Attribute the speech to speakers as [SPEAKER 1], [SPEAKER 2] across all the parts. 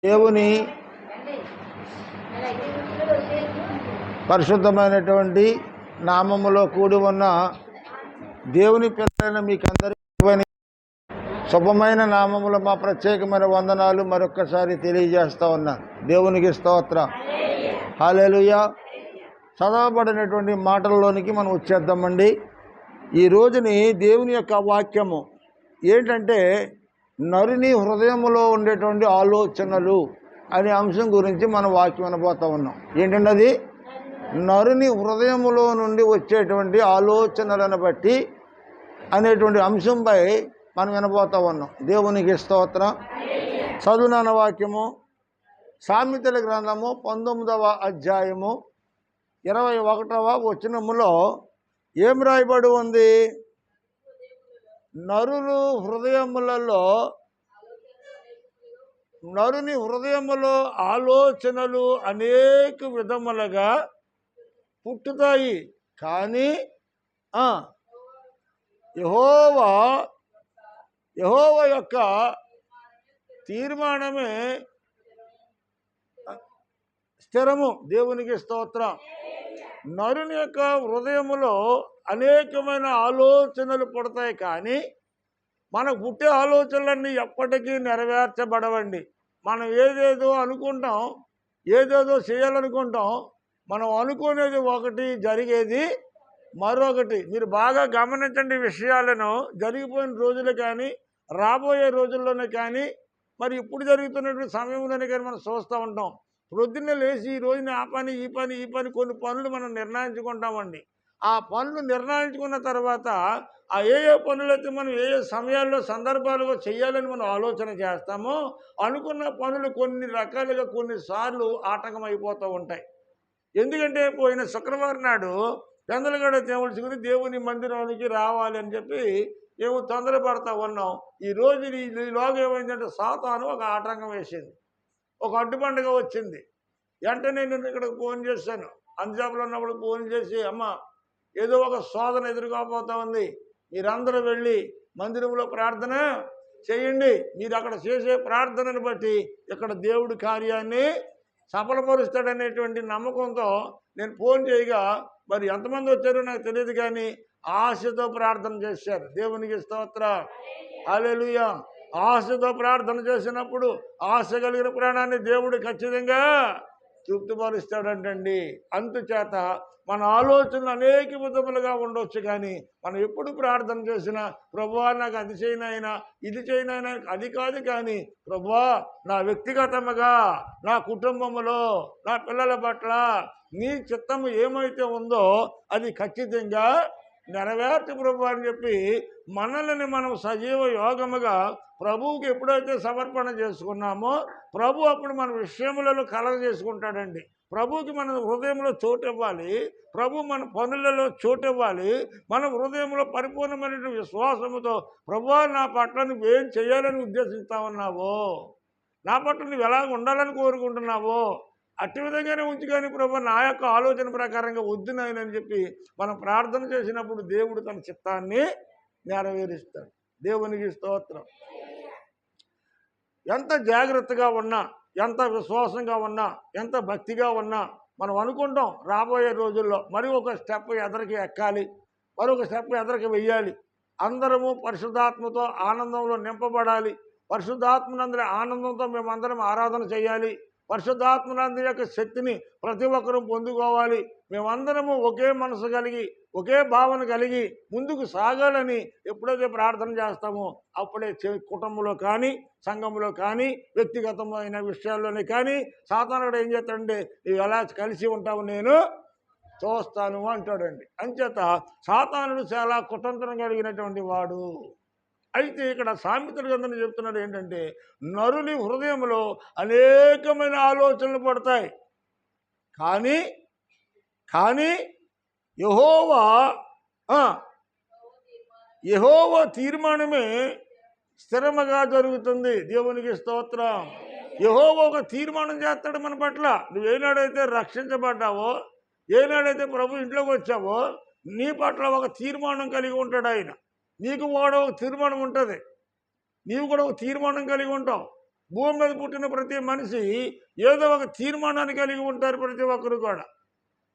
[SPEAKER 1] దేవుని పరిశుద్ధమైనటువంటి నామములో కూడి ఉన్న దేవుని పిల్లలైన మీకందరికీ శుభమైన నామములో మా ప్రత్యేకమైన వందనాలు మరొక్కసారి తెలియజేస్తూ ఉన్నాను. దేవునికి స్తోత్రం. హల్లెలూయా. చదవబడినటువంటి మాటల్లోనికి మనం వచ్చేద్దామండి. ఈ రోజుని దేవుని యొక్క వాక్యము ఏంటంటే నరుని హృదయములో ఉండేటువంటి ఆలోచనలు అనే అంశం గురించి మనం వాక్యం వినబోతూ ఉన్నాం. ఏంటంటే అది నరుని హృదయములో నుండి వచ్చేటువంటి ఆలోచనలను బట్టి అనేటువంటి అంశంపై మనం వినబోతూ ఉన్నాం. దేవునికి స్తోత్రం. చదువునాన్న వాక్యము సామెతల గ్రంథము 19వ అధ్యాయము 21వ వచనములో ఏం రాయబడి ఉంది? నరుని హృదయములో ఆలోచనలు అనేక విధములుగా పుట్టుతాయి, కానీ యెహోవా యొక్క తీర్మానమే స్థిరము. దేవునికి స్తోత్రం. నరుని యొక్క హృదయములో అనేకమైన ఆలోచనలు పుడతాయి, కానీ మనకు పుట్టే ఆలోచనలన్నీ ఎప్పటికీ నెరవేర్చబడవండి. మనం ఏదేదో అనుకుంటాం, ఏదేదో చేయాలనుకుంటాం. మనం అనుకునేది ఒకటి, జరిగేది మరొకటి. మీరు బాగా గమనించండి విషయాలను. జరిగిపోయిన రోజులు కానీ, రాబోయే రోజుల్లోనే కానీ, మరి ఇప్పుడు జరుగుతున్నటువంటి సమయంలోనే కానీ మనం చూస్తూ ఉంటాం. ప్రొద్దున్నే లేచి ఈ రోజున ఆ పని ఈ పని కొన్ని పనులు మనం నిర్ణయించుకుంటామండి. ఆ పనులు నిర్ణయించుకున్న తర్వాత ఆ ఏ పనులైతే మనం ఏ సమయాల్లో సందర్భాలుగా చేయాలని మనం ఆలోచన చేస్తామో అనుకున్న పనులు కొన్ని రకాలుగా కొన్నిసార్లు ఆటంకం అయిపోతూ ఉంటాయి. ఎందుకంటే పోయిన శుక్రవారం నాడు పెందలగడ తేవలసుకుని దేవుని మందిరానికి రావాలి అని చెప్పి మేము తొందరపడతా ఉన్నాం. ఈరోజు ఈలోగా ఏమైందంటే సాతాను ఒక ఆటంకం వేసింది, ఒక అడ్డుబండగా వచ్చింది. వెంటనే నేను ఇక్కడికి ఫోన్ చేశాను. అంజాబ్లో ఉన్నప్పుడు ఫోన్ చేసి, అమ్మ ఏదో ఒక శోధన ఎదురుకోపోతా ఉంది, మీరందరూ వెళ్ళి మందిరంలో ప్రార్థన చేయండి. మీరు అక్కడ చేసే ప్రార్థనను బట్టి ఇక్కడ దేవుడి కార్యాన్ని సఫలపరుస్తాడనేటువంటి నమ్మకంతో నేను ఫోన్ చేయగా మరి ఎంతమంది వచ్చారో నాకు తెలియదు, కానీ ఆశతో ప్రార్థన చేశారు. దేవునికి స్తోత్రం. హల్లెలూయా. ఆశతో ప్రార్థన చేసినప్పుడు ఆశ కలిగిన ప్రాణాన్ని దేవుడు ఖచ్చితంగా తృప్తిపరుస్తాడంటండి. అందుచేత మన ఆలోచనలు అనేక విధములుగా ఉండొచ్చు, కానీ మనం ఎప్పుడు ప్రార్థన చేసినా ప్రభువా నాకు అది చేయనైనా ఇది చేయనైనా అది కాదు, కానీ ప్రభువా నా వ్యక్తిగతముగా నా కుటుంబంలో నా పిల్లల పట్ల నీ చిత్తము ఏమైతే ఉందో అది ఖచ్చితంగా నెరవేర్చు ప్రభు అని చెప్పి మనల్ని మనం సజీవ యోగముగా ప్రభువుకి ఎప్పుడైతే సమర్పణ చేసుకున్నామో ప్రభు అప్పుడు మన విషయములలో కలగజేసుకుంటాడండి. ప్రభువుకి మన హృదయంలో చోటు ఇవ్వాలి, ప్రభు మన పనులలో చోటు ఇవ్వాలి. మన హృదయంలో పరిపూర్ణమైన విశ్వాసముతో ప్రభువా నా పట్ల నువ్వేం చేయాలని ఉద్దేశిస్తా ఉన్నావో, నా పట్ల నువ్వు ఎలా ఉండాలని కోరుకుంటున్నావో అట్టి విధంగానే ఉంచి, కానీ ప్రభు నా యొక్క ఆలోచన ప్రకారంగా వద్దు నాయనని చెప్పి మనం ప్రార్థన చేసినప్పుడు దేవుడు తన చిత్తాన్ని నెరవేరుస్తాడు. దేవునికి స్తోత్రం. ఎంత జాగ్రత్తగా ఉన్నా, ఎంత విశ్వాసంగా ఉన్నా, ఎంత భక్తిగా ఉన్నా మనం అనుకుంటాం రాబోయే రోజుల్లో మరి ఒక స్టెప్ ఎదరికి ఎక్కాలి, మరొక స్టెప్ ఎదరికి వెయ్యాలి. అందరము పరిశుద్ధాత్మతో ఆనందంలో నింపబడాలి. పరిశుద్ధాత్మనందరి ఆనందంతో మేమందరం ఆరాధన చేయాలి. పరిశుద్ధాత్మనందరి యొక్క శక్తిని ప్రతి ఒక్కరూ పొందుకోవాలి. మేమందరము ఒకే మనసు కలిగి ఒకే భావన కలిగి ముందుకు సాగాలని ఎప్పుడైతే ప్రార్థన చేస్తామో అప్పుడే కుటుంబంలో కానీ, సంఘంలో కానీ, వ్యక్తిగతమైన విషయాల్లోనే కానీ సాతానుడు ఏం చేస్తాడంటే నువ్వు ఎలా కలిసి ఉంటావు నేను చూస్తాను అంటాడండి. అంచేత సాతానుడు చాలా కుతంత్రం కలిగినటువంటి వాడు. అయితే ఇక్కడ సామెతల గ్రంథంలో చెప్తున్నాడు ఏంటంటే నరుని హృదయంలో అనేకమైన ఆలోచనలు పడతాయి, కానీ యెహోవా తీర్మానమే స్థిరముగా జరుగుతుంది. దేవునికి స్తోత్రం. యెహోవా ఒక తీర్మానం చేస్తాడు మన పట్ల. నువ్వేనాడైతే రక్షించబడ్డావో, ఏనాడైతే ప్రభు ఇంట్లోకి వచ్చావో నీ పట్ల ఒక తీర్మానం కలిగి ఉంటాడు ఆయన. నీకు కూడా ఒక తీర్మానం ఉంటుంది, నీవు కూడా ఒక తీర్మానం కలిగి ఉంటావు. భూమి మీద పుట్టిన ప్రతి మనిషి ఏదో ఒక తీర్మానాన్ని కలిగి ఉంటారు. ప్రతి ఒక్కరు కూడా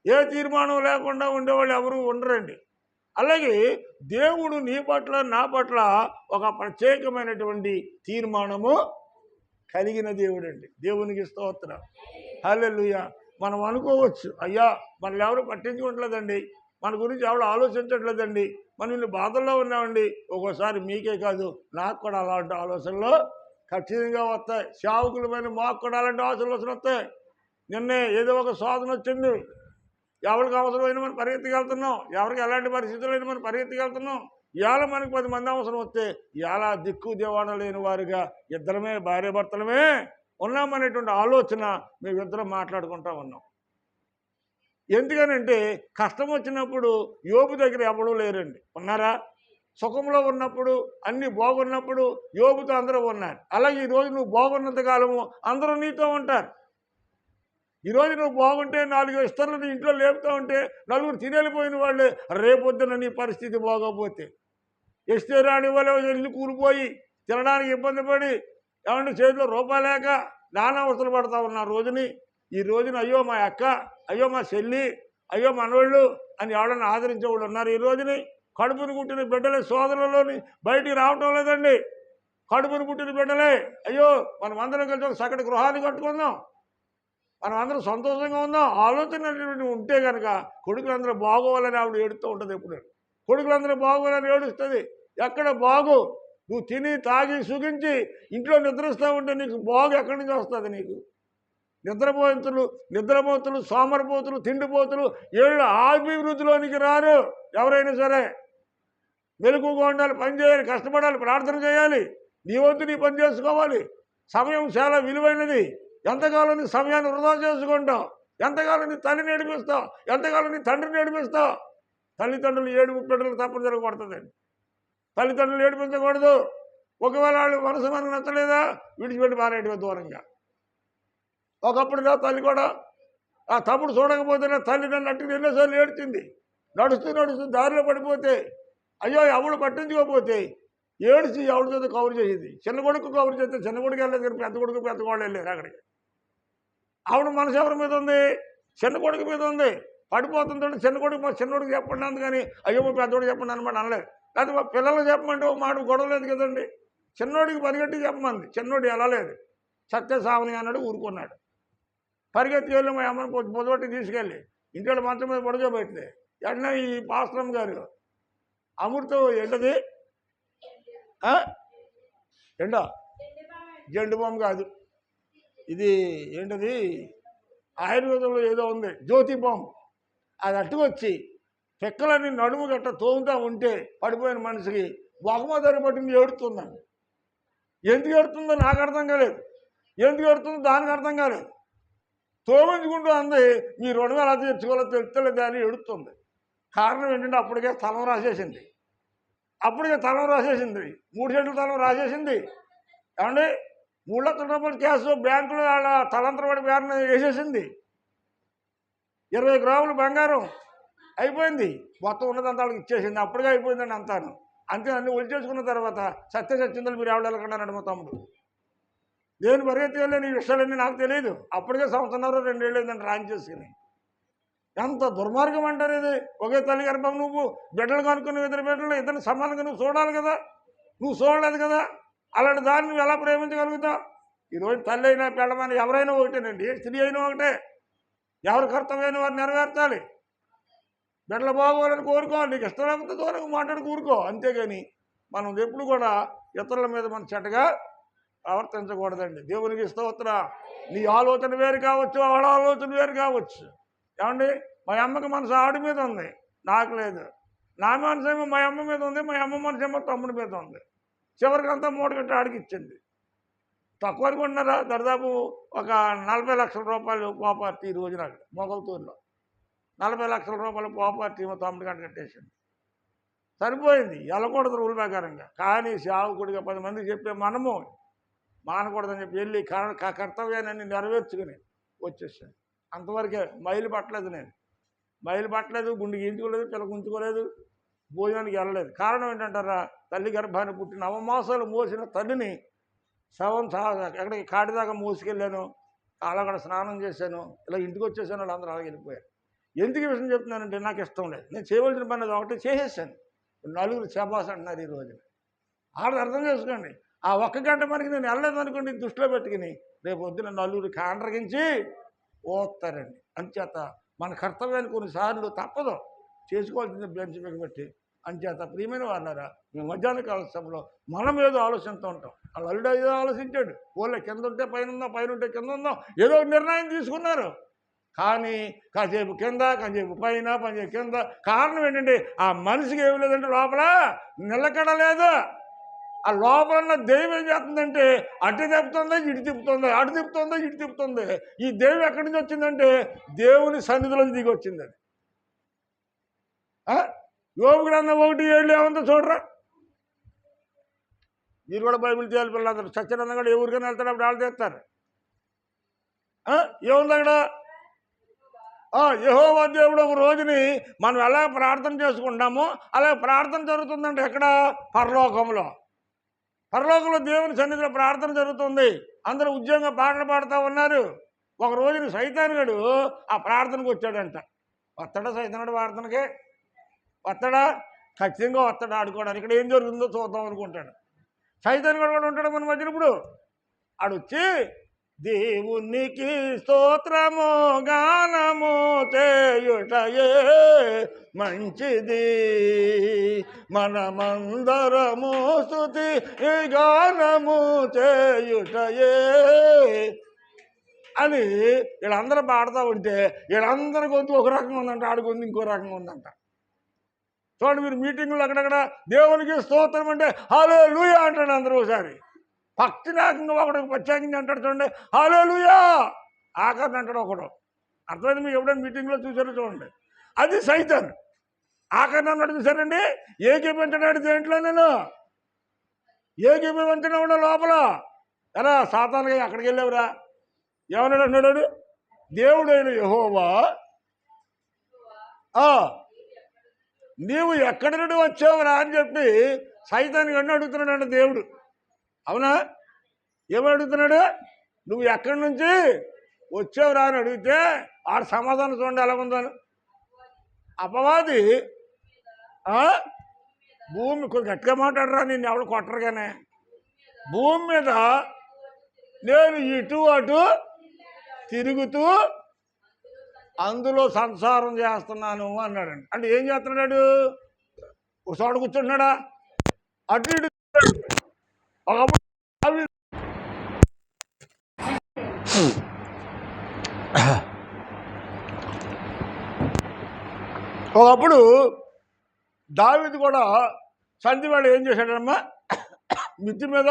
[SPEAKER 1] ఏ తీర్మానం లేకుండా ఉండేవాళ్ళు ఎవరు ఉండరండి. అలాగే దేవుడు నీ పట్ల నా పట్ల ఒక ప్రత్యేకమైనటువంటి తీర్మానము కలిగిన దేవుడు అండి. దేవునికి స్తోత్రం. హల్లెలూయా. మనం అనుకోవచ్చు, అయ్యా మనల్ని ఎవరు పట్టించుకోవట్లేదండి, మన గురించి ఎవరు ఆలోచించట్లేదండి, మనం ఇన్ని బాధల్లో ఉన్నామండి. ఒక్కోసారి మీకే కాదు నాకు కూడా అలాంటి ఆలోచనలు ఖచ్చితంగా వస్తాయి. సేవకులమైన మాకు కూడా అలాంటి ఆలోచనలు వస్తాయి. నిన్నే ఏదో ఒక శోధన వచ్చింది, ఎవరికి అవసరమైన మనం పరిగెత్తికెళ్తున్నాం, ఎవరికి ఎలాంటి పరిస్థితులైనా మనం పరిగెత్తికెళ్తున్నాం. ఇవాళ మనకి 10 మంది అవసరం వస్తే ఇవాళ దిక్కు దివాణం లేని వారుగా ఇద్దరమే భార్య భర్తలమే ఉన్నామనేటువంటి ఆలోచన మేమిద్దరం మాట్లాడుకుంటా ఉన్నాం. ఎందుకనంటే కష్టం వచ్చినప్పుడు యోబు దగ్గర ఎవడూ లేరండి. ఉన్నారా? సుఖంలో ఉన్నప్పుడు అన్నీ బాగున్నప్పుడు యోబుతో అందరూ ఉన్నారు. అలాగే ఈరోజు నువ్వు బాగున్నంత కాలము అందరూ నీతో ఉంటారు. ఈరోజు నువ్వు బాగుంటే 4 ఇస్తర్లు నీ ఇంట్లో లేపుతూ ఉంటే నలుగురు తినేళ్ళిపోయిన వాళ్ళే రేపొద్దున నీ పరిస్థితి బాగోపోతే ఇస్తే రాని వాళ్ళు ఇల్లు కూలిపోయి తినడానికి ఇబ్బంది పడి ఏమంటే చేతిలో రూపాయలు లేక నానా అవసరం పడతా ఉన్న రోజుని ఈ రోజున అయ్యో మా అక్క, అయ్యో మా చెల్లి, అయ్యో మనవాళ్ళు అని ఎవడన్నా ఆదరించే వాళ్ళు ఉన్నారు. ఈ రోజుని కడుపును పుట్టిన బిడ్డలే సోదరులలోని బయటికి రావటం లేదండి. కడుపును పుట్టిన బిడ్డలే అయ్యో మనం అందరం కలిసి ఒక చక్కటి గృహాన్ని కట్టుకుందాం, మనం అందరం సంతోషంగా ఉందాం ఆలోచన ఉంటే కనుక కొడుకులందరూ బాగోవాలని ఆవిడ ఏడుస్తూ ఉంటుంది. ఎప్పుడు కొడుకులందరూ బాగోవాలని ఏడుస్తుంది. ఎక్కడ బాగు? నువ్వు తిని తాగి సుఖించి ఇంట్లో నిద్రిస్తూ ఉంటే నీకు బాగు ఎక్కడి నుంచి వస్తుంది? నీకు నిద్రపోతులు సోమరపోతులు తిండిపోతులు ఏళ్ళు అభివృద్ధిలోనికి రారు. ఎవరైనా సరే మెలకుగా ఉండాలి, పని చేయాలి, కష్టపడాలి, ప్రార్థన చేయాలి, నీ వంతు నీ పని చేసుకోవాలి. సమయం చాలా విలువైనది. ఎంతకాలం నీ సమయాన్ని వృధా చేసుకుంటావు? ఎంతకాలం నీ తల్లిని ఏడిపిస్తావు? ఎంతకాలం నీ తండ్రిని ఏడిపిస్తావు? తల్లిదండ్రులు ఏడుపు బిడ్డలకు తప్పనిసరిగా కొడుతుందండి. తల్లిదండ్రులు ఏడిపించకూడదు. ఒకవేళ వాళ్ళు మనసు మనకు నచ్చలేదా విడిచిపెట్టి మారేటిగా దూరంగా. ఒకప్పుడు నా తల్లి కూడా ఆ తమ్ముడు చూడకపోతే నా తల్లి నన్ను అట్టుకుని ఎన్నోసార్లు ఏడ్చింది. నడుస్తూ దారిలో పడిపోతే అయ్యో ఎవడు పట్టించుకోకపోతే ఏడ్చి ఎవరి చేత కవర్ చేసింది. చిన్న కొడుకు కవర్ చేస్తే చిన్న కొడుకు వెళ్ళలేదు, కానీ పెద్ద కొడుకు పెద్ద వాళ్ళు వెళ్ళారు అక్కడికి. ఆవిడ మనసు ఎవరి మీద ఉంది? చిన్న కొడుకు మీద ఉంది. పడిపోతుందంటే చిన్న కొడుకు చెప్పండి అందుకని అయ్యో పెద్దోడు చెప్పండి అనమాట అనలేదు. లేకపోతే మా పిల్లలకు చెప్పమంటే ఒక మాట గొడవ లేదు కదండి. చిన్నోడికి పరిగెట్టి చెప్పమంది. చిన్నోడు ఎలా లేదు సత్యసావని అన్నాడు, ఊరుకున్నాడు. పరిగెత్తి వెళ్ళి మా అమ్మని పొద్దుపట్టి తీసుకెళ్ళి ఇంట్లో మంచం మీద పడుకోబెట్టింది. వెంటనే ఈ పాస్టమ్ గారు అమృతం ఏంటది ఎండా జెండు బామ్ కాదు, ఇది ఏంటది ఆయుర్వేదంలో ఏదో ఉంది జ్యోతి బామ్, అది అట్టుకొచ్చి పిక్కలని నడుము గట్ట తోముతా ఉంటే పడిపోయిన మనిషికి బహుమతి పట్టింది ఏడుతుందండి. ఎందుకు ఏడుతుందో నాకు అర్థం కాలేదు, ఎందుకు ఏడుతుందో దానికి అర్థం కాలేదు. తోమించుకుంటూ అంది మీ రుణం ఎలా తీర్చుకోవాలో తెలుస్తలేదా అని ఏడుస్తుంది. కారణం ఏంటంటే అప్పటికే తలం రాసేసింది. 3 సెంట్ల తలం రాసేసింది. ఏమండి 3 లక్షల రూపాయల క్యాష్ బ్యాంకులో వాళ్ళ తలంతరపడి పేరున వేసేసింది. 20 గ్రాములు బంగారం అయిపోయింది. మొత్తం ఉన్నదంతా వాళ్ళకి ఇచ్చేసింది. అప్పటికే అయిపోయిందండి అంతాను. అంతే అన్ని ఒలిచేసుకున్న తర్వాత సత్యసత్యందలు మీరు ఎవరు వెళ్ళకుండా మా తమ్ముడు నేను పరిగెత్తి వెళ్ళాను. ఈ విషయాలన్నీ నాకు తెలియదు. అప్పటికే 1.5-2 ఏళ్ళు అయిందంటే రాని చేసుకుని. ఎంత దుర్మార్గం అంటారు ఇది. ఒకే తల్లి గర్భం నువ్వు బిడ్డలు కనుక్కున్న ఇద్దరు బిడ్డలు ఇద్దరిని సమానంగా నువ్వు చూడాలి కదా, నువ్వు చూడలేదు కదా. అలాంటి దాన్ని నువ్వు ఎలా ప్రేమించగలుగుతావు? ఈరోజు తల్లి అయినా పిల్లమైనా ఎవరైనా ఒకటేనండి, స్త్రీ అయినా ఒకటే. ఎవరి కర్తవ్యమైన వారు నెరవేర్చాలి. బిడ్డలు బాగోవాలని కోరుకోవాలి. నీకు ఇష్టం లేకపోతే దూరంగా మాట్లాడి కూరుకో. అంతేగాని మనం ఎప్పుడు కూడా ఇతరుల మీద మనం చెడ్డగా ప్రవర్తించకూడదండి. దేవునికి స్తోత్రం. నీ ఆలోచన వేరు కావచ్చు, ఆవిడ ఆలోచన వేరు కావచ్చు. ఏమండి మా అమ్మకి మనసు ఆడి మీద ఉంది, నాకు లేదు. నా మనసు ఏమో మా అమ్మ మీద ఉంది, మా అమ్మ మనసు ఏమో తమ్ముడి మీద ఉంది. చివరికి అంతా మూటగట్టి ఆడికి ఇచ్చింది. తక్కువ అనుకుంటున్నారా? దాదాపు ఒక 40 లక్షల రూపాయలు ప్రాపర్టీ ఈ రోజున మొగల్తూరులో 40 లక్షల రూపాయల ప్రాపర్టీ మా తమ్ముడి గంట కట్టేసింది. సరిపోయింది. వెళ్ళకూడదు రూల్ ప్రకారంగా. కానీ సేవకుడిగా 10 మందికి చెప్పే మనము మానకూడదని చెప్పి వెళ్ళి కర్తవ్యాన్ని నెరవేర్చుకుని వచ్చేసాను. అంతవరకే. మైలు పట్టలేదు, నేను మైలు పట్టలేదు, గుండె గీంచుకోలేదు, పిల్లకి ఉంచుకోలేదు, భోజనానికి వెళ్ళలేదు. కారణం ఏంటంటారా? తల్లి గర్భాన్ని పుట్టిన 9 మాసాలు మోసిన తల్లిని శవం ఎక్కడికి కాటి దాకా మోసుకెళ్ళాను, అక్కడ స్నానం చేశాను, ఇలా ఇంటికి వచ్చేసాను. వాళ్ళందరూ అలాగే వెళ్ళిపోయారు. ఎందుకు ఈ విషయం చెప్తున్నానంటే నాకు ఇష్టం లేదు. నేను చేయవలసిన పని అది ఒకటి చేసేసాను. నలుగురు శబాస్ అంటున్నారు ఈ రోజున. ఆడ అర్థం చేసుకోండి. ఆ ఒక్క గంట మనకి నేను వెళ్ళలేదనుకోండి, దృష్టిలో పెట్టుకుని రేపు పొద్దున నలుగురు కాండ్రగించి ఓస్తారండి. అంచేత మన కర్తవ్యాన్ని కొన్నిసార్లు తప్పదు, చేసుకోవాల్సింది బెంచ్ మీద పెట్టి. అంచేత ప్రియమైన వాళ్ళారా, మేము మధ్యాహ్న కాల సభలో మనం ఏదో ఆలోచిస్తూ ఉంటాం. వాళ్ళు అల్లుడు ఏదో ఆలోచించాడు, ఊళ్ళో కింద ఉంటే పైన ఉందాం, పైన ఉంటే కింద ఉందాం, ఏదో నిర్ణయం తీసుకున్నారు. కానీ కాసేపు కింద, కాసేపు పైన, కాసేపు కింద. కారణం ఏంటంటే ఆ మనిషికి ఏమి లేదంటే లోపల నిలకడలేదు. ఆ లోపల ఉన్న దైవం ఏం చేస్తుందంటే అటు తిప్పుతుంది, ఇటు తిప్పుతుంది, అటు తిప్పుతుంది, ఇటు తిప్పుతుంది. ఈ దైవం ఎక్కడి నుంచి వచ్చిందంటే దేవుని సన్నిధిలోకి దిగి వచ్చింది. అది యోబు గ్రంథం 1:7 ఏముందో చూడరా. మీరు కూడా బైబిల్ చేయాలి. పిల్లలందరూ సత్యానంద కూడా ఏ ఊరికైనా వెళ్తాడు, అప్పుడు వాళ్ళు చేస్తారు. ఏముంది అక్కడ? యెహోవా దేవుడు ఒక రోజుని మనం ఎలా ప్రార్థన చేసుకుంటామో అలా ప్రార్థన జరుగుతుందంటే ఎక్కడ? పరలోకంలో. పరలోకంలో దేవుని సన్నిధిలో ప్రార్థన జరుగుతుంది. అందరూ ఉద్యోగంగా పాటలు పాడుతూ ఉన్నారు. ఒక రోజున సైతానుగాడు ఆ ప్రార్థనకు వచ్చాడంట. వస్తాడా సైతానుడు ప్రార్థనకి? వస్తాడా? ఖచ్చితంగా వస్తాడు ఆడుకోవడానికి. ఇక్కడ ఏం జరుగుతుందో చూద్దాం అనుకుంటాడు. సైతానుగాడు కూడా ఉంటాడు మన మధ్యన. ఇప్పుడు ఆడొచ్చి దేవునికి స్తోత్రము గానము చేయుటయే మంచిది, మనమందరము స్తుతి గానము చేయుటయే అని వీళ్ళందరూ పాడుతూ ఉంటే వీళ్ళందరి గొంతు ఒక రకంగా ఉందంట, ఆడి గొంతు ఇంకో రకంగా ఉందంట. చూడండి మీరు మీటింగులు అక్కడక్కడ దేవునికి స్తోత్రం అంటే హల్లెలూయా అంటాడు అందరూ. ఒకసారి భక్తినాకంగా ఒకడు ప్రత్యేకంగా అంటాడు చూడండి, హల్లెలూయా ఆఖరిని అంటాడు ఒకడు. అర్థమైంది మీకు? ఎప్పుడైనా మీటింగ్లో చూసారో చూడండి. అది సైతాన్ ఆఖరిని అన్నాడు. చూసారండి? ఏకీపించడాడు దేంట్లో నేను ఏకీపించడం లోపల ఎలా సాతానుగా అక్కడికి వెళ్ళావురా ఏమన్నాడు అన్నాడు? దేవుడైన యెహోవా నీవు ఎక్కడి నుండి వచ్చావురా అని చెప్పి సైతాన్ని అన్నీ అడుగుతున్నాడు దేవుడు. అవునా? ఏమని అడుగుతున్నాడు? నువ్వు ఎక్కడి నుంచి వచ్చావురా అని అడిగితే ఆడ సమాధానం చూడండి ఎలా ఉందని. అపవాది భూమి కొంచెం గట్టిగా మాట్లాడరా, నిన్ను ఎవరు కొట్టరుగానే. భూమి మీద నేను ఇటు అటు తిరుగుతూ అందులో సంసారం చేస్తున్నాను అన్నాడండి. అంటే ఏం చేస్తున్నాడు? ఒక చోట కూర్చుంటున్నాడా? అటు ఇటు ఒకప్పుడు దావీదు కూడా సంధివాడు ఏం చేశాడమ్మా? మిద్ది మీద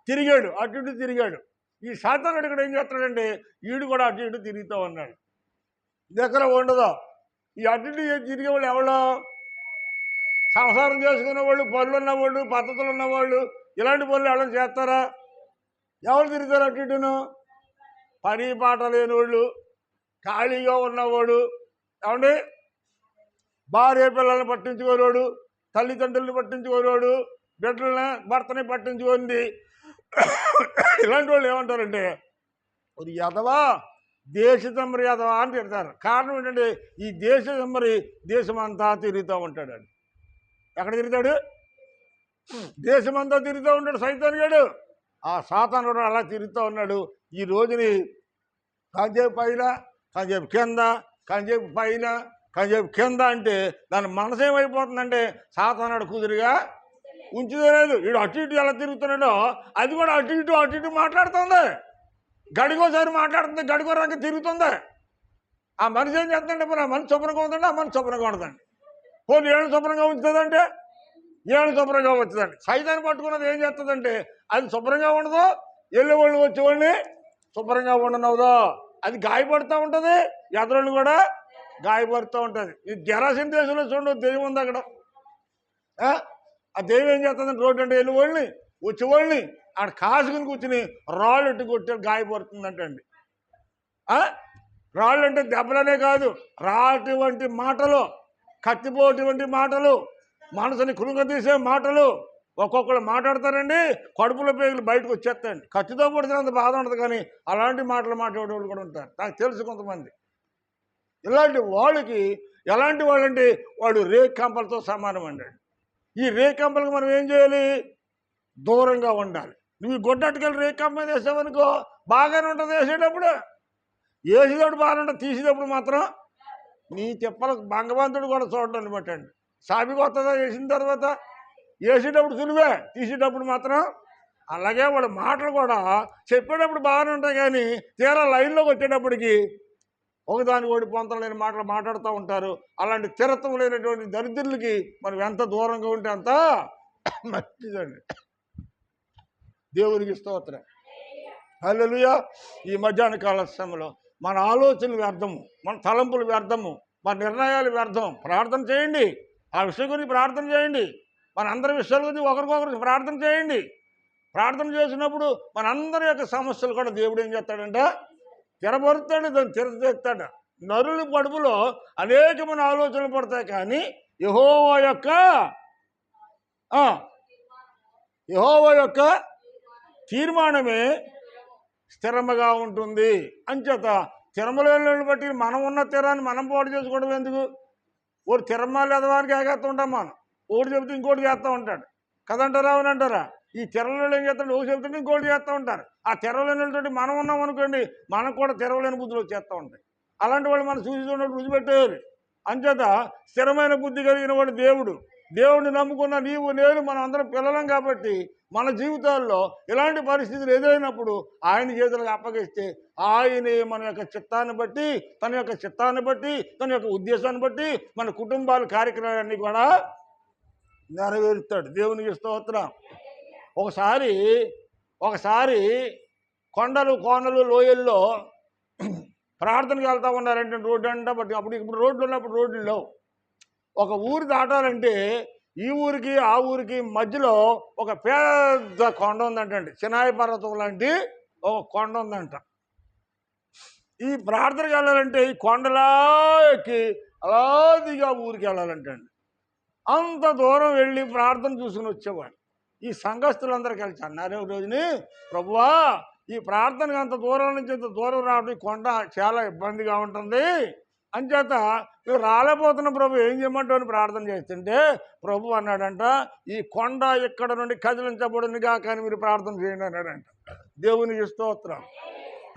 [SPEAKER 1] తిరిగాడు, అటు ఇటు తిరిగాడు. ఈ సాతానుడు ఇక్కడ ఏం చేస్తున్నాడంటే వీడు కూడా అటు ఇటు తిరుగుతూ ఉన్నాడు. దగ్గర ఉండదు. ఈ అటు ఇటు తిరిగే వాళ్ళు ఎవరో సంసారం చేసుకునే వాళ్ళు, పనులు ఉన్నవాళ్ళు, పద్ధతులు ఉన్నవాళ్ళు, ఇలాంటి పనులు ఎవరైనా చేస్తారా? ఎవరు తిరుగుతారు అటు ఇటును? పని పాట లేని వాళ్ళు, ఖాళీగా ఉన్నవాడు, ఏమండి భార్య పిల్లల్ని పట్టించుకోలేడు, తల్లిదండ్రుల్ని పట్టించుకోలేడు, బిడ్డలని భర్తని పట్టించుకుంది. ఇలాంటి వాళ్ళు ఏమంటారంటే ఒక యదవా, దేశదమ్మరి యదవా అని తిడతారు. కారణం ఏంటంటే ఈ దేశదమ్మరి దేశమంతా తిరుగుతూ ఉంటాడు. ఎక్కడ తిరుగుతాడు? దేశమంతా తిరుగుతూ ఉంటాడు సైతానుగాడు. ఆ సాతానుడు అలా తిరుగుతూ ఉన్నాడు. ఈ రోజుని కాసేపు పైన, కాసేపు కింద, కాసేపు పైన, కాసేపు కింద అంటే దాని మనసు ఏమైపోతుందంటే సాతానుడు కుదురుగా ఉంచుకోలేదు. వీడు అటు ఇటు ఎలా తిరుగుతున్నాడో అది కూడా అటు ఇటు మాట్లాడుతుంది. గడికోసారి మాట్లాడుతుంది, గడికో రంగ తిరుగుతుంది. ఆ మనిషి ఏం చేస్తుందంటే మరి ఆ మనిషి శుభ్రంగా ఉందండి, ఆ మనిషి శుభ్రంగా ఉండదండి. పోనీ ఏళ్ళు శుభ్రంగా ఉంచుతుందంటే ఏళ్ళు శుభ్రంగా వచ్చుదండి. సైతాన్ని పట్టుకున్నది ఏం చేస్తుందంటే అది శుభ్రంగా ఉండదు, వెళ్ళేవాళ్ళు వచ్చేవాళ్ళని శుభ్రంగా ఉండనవుదో అది గాయపడుతూ ఉంటుంది, ఎదరోళ్ళు కూడా గాయపడుతూ ఉంటుంది. ఈ జరాసిన దేశంలో చూడండి దెయ్యం ఉంది అక్కడ. ఆ దెయ్యం ఏం చేస్తుందంటే రోడ్డు అంటే వెళ్ళేవాళ్ళని వచ్చేవాళ్ళని ఆడ కాసుకుని కూర్చుని రాళ్ళు ఎట్టు కొట్టి గాయపడుతుందంటండి. రాళ్ళు అంటే దెబ్బలనే కాదు, రాటి వంటి మాటలు, కత్తిపోటు వంటి మాటలు, మనసుని కృంగతీసే మాటలు, ఒక్కొక్కరు మాట్లాడతారండి, కడుపులో పేగులు బయటకు వచ్చేస్తాయండి. ఖర్చుతో పొడిచినంత బాధ ఉండదు, కానీ అలాంటి మాటలు మాట్లాడే వాళ్ళు కూడా ఉంటారు. నాకు తెలుసు కొంతమంది. ఇలాంటి వాళ్ళకి ఎలాంటి వాళ్ళంటే వాడు రేకంపలతో సమానం అండి. ఈ రేకంపలకు మనం ఏం చేయాలి? దూరంగా ఉండాలి. నువ్వు ఈ గొడ్డట్టుకెళ్ళి రేకంప మీద వేసావనుకో బాగానే ఉంటుంది. వేసేటప్పుడు బాగానే ఉంటుంది, తీసేటప్పుడు మాత్రం నీ తిప్పలకు భగవంతుడు కూడా చూడటాన్ని బట్టండి. సాబికి వస్తుందా వేసిన తర్వాత? వేసేటప్పుడు సులువే, తీసేటప్పుడు మాత్రం అలాగే. వాళ్ళ మాటలు కూడా చెప్పేటప్పుడు బాగానే ఉంటాయి, కానీ తీరా లైన్లోకి వచ్చేటప్పటికి ఒకదాని ఒకటి పొంతం లేని మాటలు మాట్లాడుతూ ఉంటారు. అలాంటి స్థిరత్వం లేనటువంటి దరిద్రులకి మనం ఎంత దూరంగా ఉంటే అంత మంచిదండి. దేవునికి స్తోత్రం. హల్లెలూయా. ఈ మధ్యాహ్న కాల సమయంలో మన ఆలోచనలు వ్యర్థము, మన తలంపులు వ్యర్థము, మన నిర్ణయాలు వ్యర్థం. ప్రార్థన చేయండి, ఆ విషయం గురించి ప్రార్థన చేయండి. మన అందరి విషయాల గురించి ఒకరికొకరికి ప్రార్థన చేయండి. ప్రార్థన చేసినప్పుడు మనందరి యొక్క సమస్యలు కూడా దేవుడు ఏం చేస్తాడంటే తెరబరుతాడు, దాన్ని తెరచేస్తాడు. నరుల కడుపులో అనేకమైన ఆలోచనలు పడతాయి, కానీ యెహోవా యొక్క తీర్మానమే స్థిరముగా ఉంటుంది. అంచేత తిరమలను బట్టి మనం ఉన్న తీరాన్ని మనం పాటు చేసుకోవడం ఎందుకు? ఒకటి తిరమాలు ఎదవానికి ఏగేస్తూ ఉంటాం మనం. ఒకటి చెబితే ఇంకోటి చేస్తూ ఉంటాడు కదంటారా? అవునంటారా? ఈ తెరవలేని ఏం చేస్తాడు? ఒకటి చెబుతుంటే ఇంకోటి చేస్తూ ఉంటారు. ఆ తెరవలేనితోటి మనం ఉన్నాం అనుకోండి, మనకు కూడా తెరవలేని బుద్ధులు వచ్చేస్తూ ఉంటాయి. అలాంటి వాళ్ళు మనం చూసి చూడటం రుచిపెట్టేయాలి. అంచేత స్థిరమైన బుద్ధి కలిగిన వాడు దేవుడు. దేవుడిని నమ్ముకున్న నీవు నేను మనం అందరం పిల్లలం కాబట్టి మన జీవితాల్లో ఇలాంటి పరిస్థితులు ఎదురైనప్పుడు ఆయన చేతులకు అప్పగిస్తే ఆయనే మన యొక్క చిత్తాన్ని బట్టి, తన యొక్క చిత్తాన్ని బట్టి, తన యొక్క ఉద్దేశాన్ని బట్టి మన కుటుంబాల కార్యక్రమాలన్నీ కూడా నెరవేరుస్తాడు. దేవునికి స్తోత్రం. ఒకసారి కొండలు కోనలు లోయల్లో ప్రార్థనకి వెళ్తూ ఉన్నారంటే రోడ్డు అంటా బట్టి ఇప్పుడు రోడ్లు ఉన్నప్పుడు రోడ్లు లేవు. ఒక ఊరు దాటాలంటే ఈ ఊరికి ఆ ఊరికి మధ్యలో ఒక పెద్ద కొండ ఉందంటండి. సినాయి పర్వతం లాంటి ఒక కొండ ఉందంట. ఈ ప్రార్థనకి వెళ్ళాలంటే ఈ కొండలా ఎక్కి అలా దిగా ఊరికి వెళ్ళాలంటండి. అంత దూరం వెళ్ళి ప్రార్థన చూసుకుని వచ్చేవాడు. ఈ సంఘస్థులందరూ కలిసి అన్నారు ఒక రోజుని, ప్రభువా ఈ ప్రార్థనకి అంత దూరం నుంచి ఇంత దూరం రావడం కొండ చాలా ఇబ్బందిగా ఉంటుంది, అంచేత నువ్వు రాలేకపోతున్న ప్రభు ఏం చేయమంటావు ప్రార్థన చేస్తుంటే ప్రభు అన్నాడంట, ఈ కొండ ఇక్కడ నుండి కదిలించబడునిగా కానీ మీరు ప్రార్థన చేయండి అన్నాడంట. దేవునికి స్తోత్రం.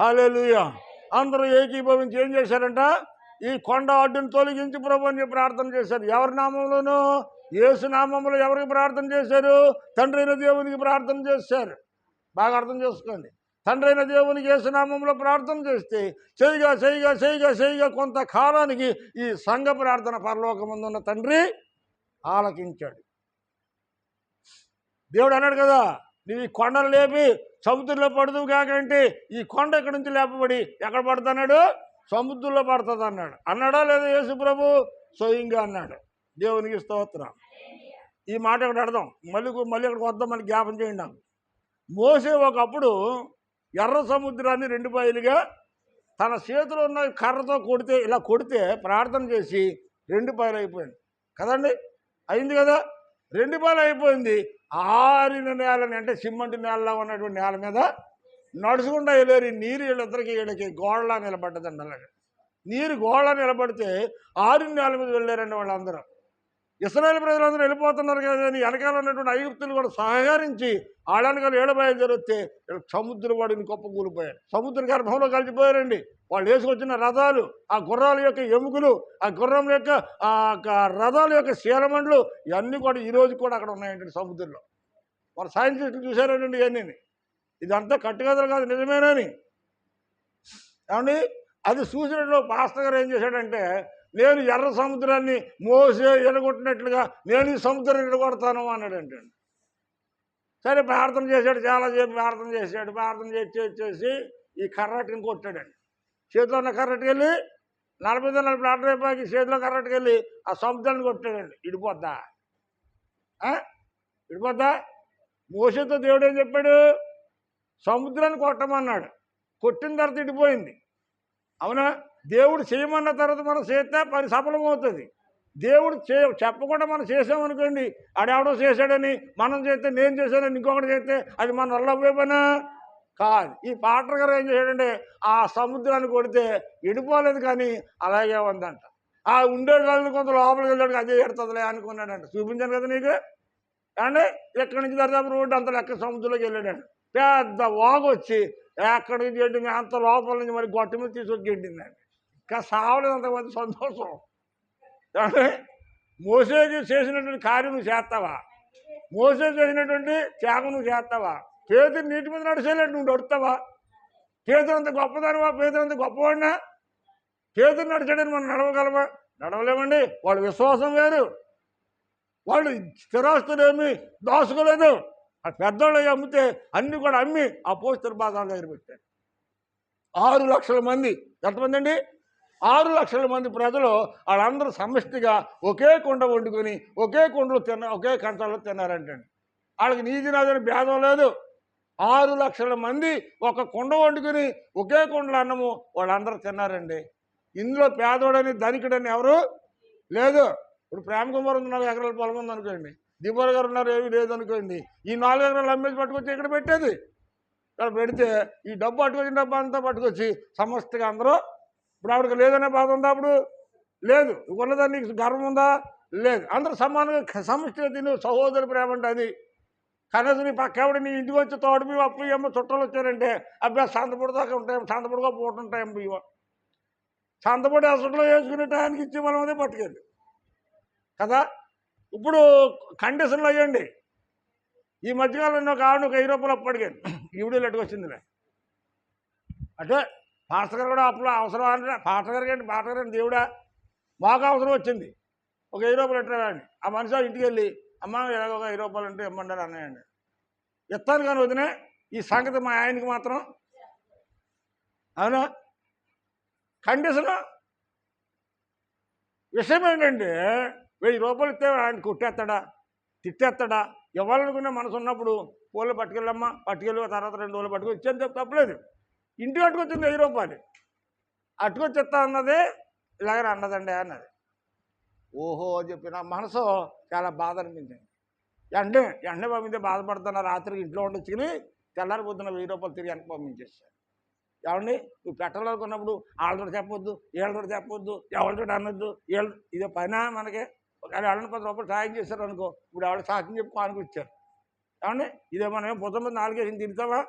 [SPEAKER 1] హల్లెలూయా. అందరూ ఏకీభవించి ఏం చేశారంట? ఈ కొండ అడ్డుని తొలగించి ప్రభు అని ప్రార్థన చేశారు. ఎవరి నామంలోనూ? యేసు నామంలో. ఎవరికి ప్రార్థన చేశారు? తండ్రి అయిన దేవునికి ప్రార్థన చేశారు. బాగా అర్థం చేసుకోండి. తండ్రి అయిన దేవునికి యేసు నామంలో ప్రార్థన చేస్తే చేయగా కొంతకాలానికి ఈ సంఘ ప్రార్థన పరలోకమందున్న తండ్రి ఆలకించాడు. దేవుడు అన్నాడు కదా, నువ్వు ఈ కొండలు లేపి సముద్రంలో పడదు కాకంటే ఈ కొండ ఇక్కడి నుంచి లేపబడి ఎక్కడ పడుతున్నాడు? సముద్రంలో పడుతుంది అన్నాడు. అన్నాడా లేదా యేసు ప్రభు? స్వయంగా అన్నాడు. దేవునికి స్తోత్రం. ఈ మాట ఇక్కడ అర్థం. మళ్ళీ ఇక్కడికి వద్దాం, మళ్ళీ జ్ఞాపం చేయండి నాకు. మోసే ఒకప్పుడు ఎర్ర సముద్రాన్ని రెండు పాయలుగా తన చేతిలో ఉన్న కర్రతో కొడితే ప్రార్థన చేసి రెండు పాయలు అయిపోయింది కదండి. అయింది కదా, రెండు పాయలు అయిపోయింది. ఆరిన నేలని, అంటే సిమెంట్ నేలలో ఉన్నటువంటి నేల మీద నడుచుకుండా వెళ్ళారు. నీరు వీళ్ళకి గోడలా నిలబడ్డదండి. అలాగే నీరు గోడలా నిలబడితే ఆరిన నేల మీద వెళ్ళారండి వాళ్ళందరూ. ఇశ్రాయేలు ప్రజలందరూ వెళ్ళిపోతున్నారు కదా అని వెనకాల ఉన్నటువంటి ఐగుప్తులు కూడా సహకరించి ఆడనకాలు ఏడబాయలు జరిగితే సముద్రం వాడిని గొప్ప కూలిపోయారు. సముద్ర గర్భంలో కలిసిపోయారండి. వాళ్ళు వేసుకొచ్చిన రథాలు, ఆ గుర్రాల యొక్క ఎముకలు, ఆ గుర్రం యొక్క రథాల యొక్క శీలమండలు ఇవన్నీ కూడా ఈరోజు కూడా అక్కడ ఉన్నాయండి సముద్రంలో. మన సైంటిస్టులు చూశారండి ఇవన్నీ. ఇదంతా కట్టుకథలు కాదు, నిజమేనని. ఏమండి, అది చూసినట్లు పాస్టర్ గారు ఏం చేశాడంటే, నేను ఎర్ర సముద్రాన్ని మోసే ఎడగొట్టినట్లుగా నేను ఈ సముద్రం ఎడగొడతాను అన్నాడంటే. సరే ప్రార్థన చేశాడు, చాలాసేపు ప్రార్థన చేశాడు. ప్రార్థన చేసి ఈ కర్రటిని కొట్టాడండి. చేతిలో ఉన్న కర్రటికెళ్ళి 40 ప్రార్థన అయిపోయి చేతిలో కర్రటికెళ్ళి ఆ సముద్రాన్ని కొట్టాడండి. ఇడిపోద్దా? మోసేతో దేవుడు ఏం చెప్పాడు? సముద్రాన్ని కొట్టమన్నాడు. కొట్టిన తర్వాత ఇడిపోయింది. అవునా? దేవుడు చేయమన్న తర్వాత మనం చేస్తే పని సఫలమవుతుంది. దేవుడు చెప్పకుండా మనం చేసామనుకోండి, ఆడెవడో చేశాడని మనం చేస్తే, నేను చేశానని ఇంకొకటి చేస్తే అది మన వల్ల పనా కాదు. ఈ పాటర్ గారు ఏం చేశాడంటే ఆ సముద్రాన్ని కొడితే ఎడిపోలేదు, కానీ అలాగే ఉందంట. ఆ ఉండే వాళ్ళని కొంత లోపలికి వెళ్ళాడు, అదే ఎడుతుందిలే అనుకున్నాడంట. చూపించాను కదా నీకు. అంటే ఎక్కడి నుంచి దరిదాపు రోడ్డు అంత లెక్క సముద్రంలోకి వెళ్ళాడంట. పెద్ద వాగు వచ్చి ఎక్కడికి గెడ్డింది, అంత లోపల నుంచి మరి గొట్ట మీద తీసుకొచ్చి గెడ్డిందండి. ఇంకా సావలేదు అంతమంది సంతోషం. అంటే మోసే చేసినటువంటి కార్యం నువ్వు చేస్తావా? మోసే చేసినటువంటి త్యాగం నువ్వు చేస్తావా? పేదరు నీటి మీద నడిచేలేడు, నువ్వు నడుస్తావా? పేదరు అంత గొప్పదానివా? పేదరు అంత గొప్పవాడినా? పేదరు నడిచాడని మనం నడవగలమా? నడవలేమండి. వాళ్ళ విశ్వాసం వేరు. వాళ్ళు స్థిరాస్తులేమి దాచుకోలేదు. ఆ పెద్దోళ్ళు అమ్మితే అన్ని కూడా అమ్మి ఆ పోస్టర్ బాగా దగ్గర పెట్టారు. 6 లక్షల మంది. ఎంతమంది అండి? 6 లక్షల మంది ప్రజలు వాళ్ళందరూ సమిష్టిగా ఒకే కుండ వండుకొని ఒకే కుండలో ఒకే కంచంలో తిన్నారంటండి. వాళ్ళకి నీతి నాదని భేదం లేదు. 6 లక్షల మంది ఒక కుండ వండుకొని ఒకే కుండలో అన్నము వాళ్ళందరూ తిన్నారండి. ఇందులో పేదోడని ధనికుడని ఎవరు లేదు. ఇప్పుడు ప్రేమ కుమార్ 4 ఎకరాల పొలం ఉందనుకోండి, దిబ్బర్ గారు ఉన్నారు, ఏమీ లేదనుకోండి, ఈ 4 ఎకరాలు అమ్మేసి పట్టుకొచ్చి ఇక్కడ పెట్టేది. ఇక్కడ పెడితే ఈ డబ్బు పట్టుకొచ్చిన డబ్బు అంతా పట్టుకొచ్చి సమస్తగా అందరూ, ఇప్పుడు ఆవిడకి లేదనే బాధ ఉందా? అప్పుడు లేదు. ఉన్నదాన్ని గర్వం ఉందా? లేదు. అందరూ సమానంగా సమిష్టిగా తిని సహోదరి ప్రేమ అంటే అది. కనీసం నీ పక్కవిడ నీ ఇంటికి వచ్చి తోడు బియ్యం అప్పు ఏమో చుట్టాలు వచ్చారంటే అబ్బాయి సంతపొడి దాకా ఉంటాయి, సంతపొడిగా పోతుంటాయి బియ్యం. సంతపొడి అసట్లో వేసుకునే టయానికి ఇచ్చి మనం అదే పట్టుకెళ్ళి కదా. ఇప్పుడు కండిషన్లు అయ్యండి. ఈ మధ్యకాలంలో ఒక ఆవిడ ఒక 1000 రూపాయలు అప్పు అడిగాను. ఈవిడేలు ఎట్టుకొచ్చిందిలే అంటే పాస్టర్ గారు కూడా అప్పుడు అవసరం అంటే పాస్టర్ గారికి పాస్టర్ గారిని దేవుడా మాకు అవసరం వచ్చింది, ఒక 1000 రూపాయలు ఎట్టారండి. ఆ మనిషి ఇంటికి వెళ్ళి అమ్మ ఇలాగ ఒక 1000 రూపాయలు అంటే ఇమ్మంటారు అన్నాయండి. ఇస్తాను కానీ వదినే, ఈ సంగతి మా ఆయనకి మాత్రం అవునా. కండిషను విషయం ఏంటంటే 1000 రూపాయలు ఇస్తే ఆయన కొట్టేస్తాడా, తిట్టేస్తాడా? ఇవ్వాలనుకునే మనసు ఉన్నప్పుడు పూలు పట్టుకెళ్ళమ్మా, పట్టుకెళ్ళి తర్వాత 2 రోజులు పట్టుకొని ఇచ్చేది తప్పలేదు. ఇంటికి అట్టుకొచ్చింది 1000 రూపాయలు అట్టుకొచ్చి ఇస్తా అన్నది ఇలాగనే అన్నదండి అన్నది. ఓహో అని చెప్పి నా మనసు చాలా బాధ అనిపించింది. ఎండనే పంపితే బాధపడుతున్నా, రాత్రికి ఇంట్లో ఉండొచ్చుకుని తెల్లారిపోతున్న 1000 రూపాయలు తిరిగి వెనక్కి పంపించేస్తాను. ఏమండి నువ్వు పెట్టాలనుకున్నప్పుడు వాళ్ళతో చెప్పొద్దు, వీళ్ళతో చెప్పొద్దు, ఎవరితో అనొద్దు. ఇదే పైన మనకి ఒకవేళ వాళ్ళని 10 రూపాయలు సాయం చేశారు అనుకో, ఇప్పుడు ఎవరు సాక్షి చెప్పి కానుకొచ్చారు. ఏమండి ఇదే మనం ఏం పొద్దున్న 4 వేసి తిడతావా?